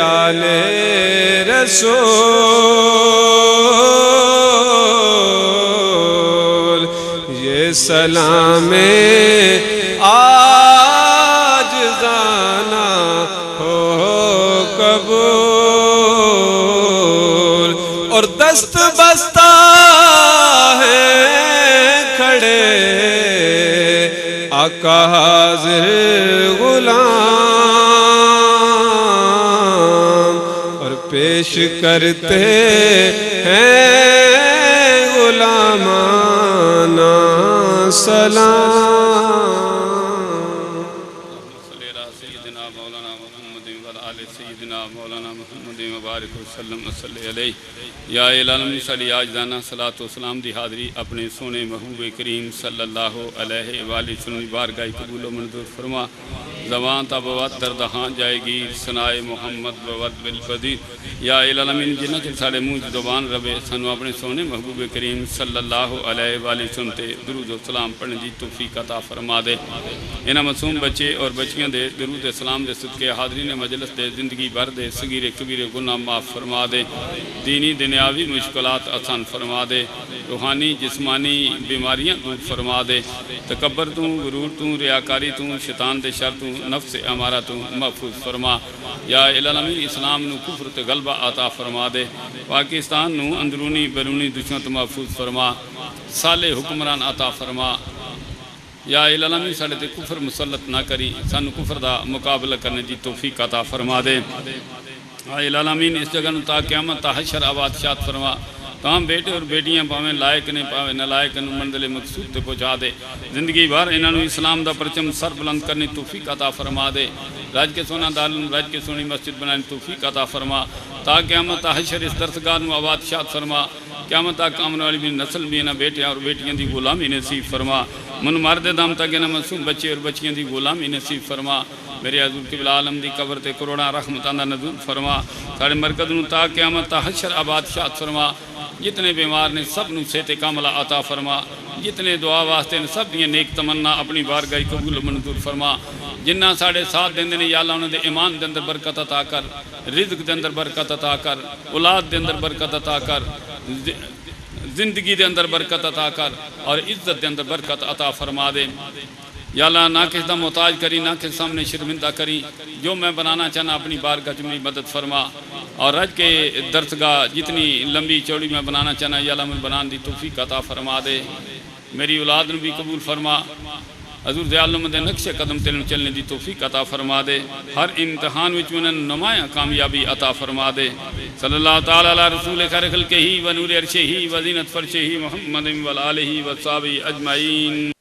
आले रसूल, ये सलामे आज जाना हो कबूल। और दस्त बस्ता है खड़े आका हाज़िर गुलाम, और पेश करते हैं गुलामाना सलाम। सय्यदना मौलाना मुहम्मद व आले सय्यदना मौलाना मुहम्मद व बारिक वसल्लम अलैहि या इलामी सली आजदाना सलातो सलाम दी हाज़री अपने सोने महबूब करीम सल्लल्लाहु अलैहि वसल्लम बारगाह कबूल व मंजूर फरमा। ज़बान तबवत दरदहां जाएगी सनाए मोहम्मद बवत बिलफदी या इलामीन जिन्ना चिर साढ़े मुँह ज़ुबान रवे सानू अपने सोने महबूब करीम सल्लल्लाहु अलैहि वसल्लम ते दुरूद व सलाम पढ़ने की तौफीक अता फरमा दे। इन्हां मासूम बच्चे और बच्चियां दे दुरूद सलाम दे सदके हाज़रीन मजलिस दे ज़िंदगी भर दे सगीरे कबीरे गुनाह माफ़ फरमा दे। दीनी दुनियावी मुश्किलात आसान फरमा दे। रूहानी जिस्मानी बीमारियां दूर फरमा दे। तकब्बर तू गुरूर तू रियाकारी तू शैतान दे शर तू नफ्स अमारा तू महफूज फरमा। या इलामी इस्लाम नू कुफर ते गलबा अता फरमा दे। पाकिस्तान नू अंदरूनी बैरूनी दुश्मन तो महफूज फरमा। साले हुक्मरान अता फरमा। या इलामी साढ़े ते कुफर मुसलत ना करी, सानू कुफर दा मुकाबला करने की तौफीक अता फरमा दे। इलामीन इस जगह ता क़यामत ता हशर आबाद शात फरमा। तमाम बेटे और बेटियां पावें लायक ने पावें नलायक मंजिल मकसूद तक पहुँचा दे। जिंदगी भर इन्होंने इस्लाम का परचम सर बुलंद करने तौफीक अता फरमा दे। रज के सोना दारुल रज के सोनी मस्जिद बनाने तौफीक अता फरमा। ता क़यामत हशर इस दरसगाह में आबाद शात फरमा। क़यामत तक आने वाली भी नस्ल भी इन्होंने बेटियां और बेटियां की गुलामी नसीब फरमा। मन मर्द दम तक इन्होंने मासूम बच्चे और बच्चियां की गुलामी नसीब फरमा। मेरे हज़ूर क़िबला आलम की कबर ते करोड़ा रहमतां दा नज़ूल फरमा। साढ़े मरकज़ नूं ता क़यामत ता हशर आबाद शात फरमा। जितने बीमार ने सब नूं सेहते कामला अता फरमा। जितने दुआ वास्ते ने सब दियां नेक तमन्ना अपनी बारगाह कबूल मंजूर फरमा। जिन्ना साढ़े साथ देंदे ने या अल्लाह उन्हां दे ईमान दे अंदर बरकत अता कर, रिज़्क दे अंदर बरकत अता कर, औलाद दे अंदर बरकत अता कर, जिंदगी दे अंदर बरकत अता कर और इज्जत दे अंदर बरकत अता फरमा दे। या अल्लाह ना किस दा मोहताज करी, ना किस सामने शर्मिंदा करी। जो मैं बनाना चाहना अपनी बारगाह च मेरी मदद फरमा। और रज के दरसगाह जितनी लंबी चौड़ी मैं बनाना चाहना या अल्लाह मैं बनाने की तौफीक अता फरमा दे। मेरी औलाद ने भी कबूल फरमा। हज़ूर ज़ियालम दे नक्शे कदम ते चलने की तौफीक अता फरमा दे। हर इम्तिहान विच उन्हें नुमाया कामयाबी अता फरमा दे। सल्लल्लाहु तआला अला रसूल खैर खल्क़िही व नूर अर्शिही व ज़ीनत फर्शिही मुहम्मद व आलिही व सहाबिही अजमईन।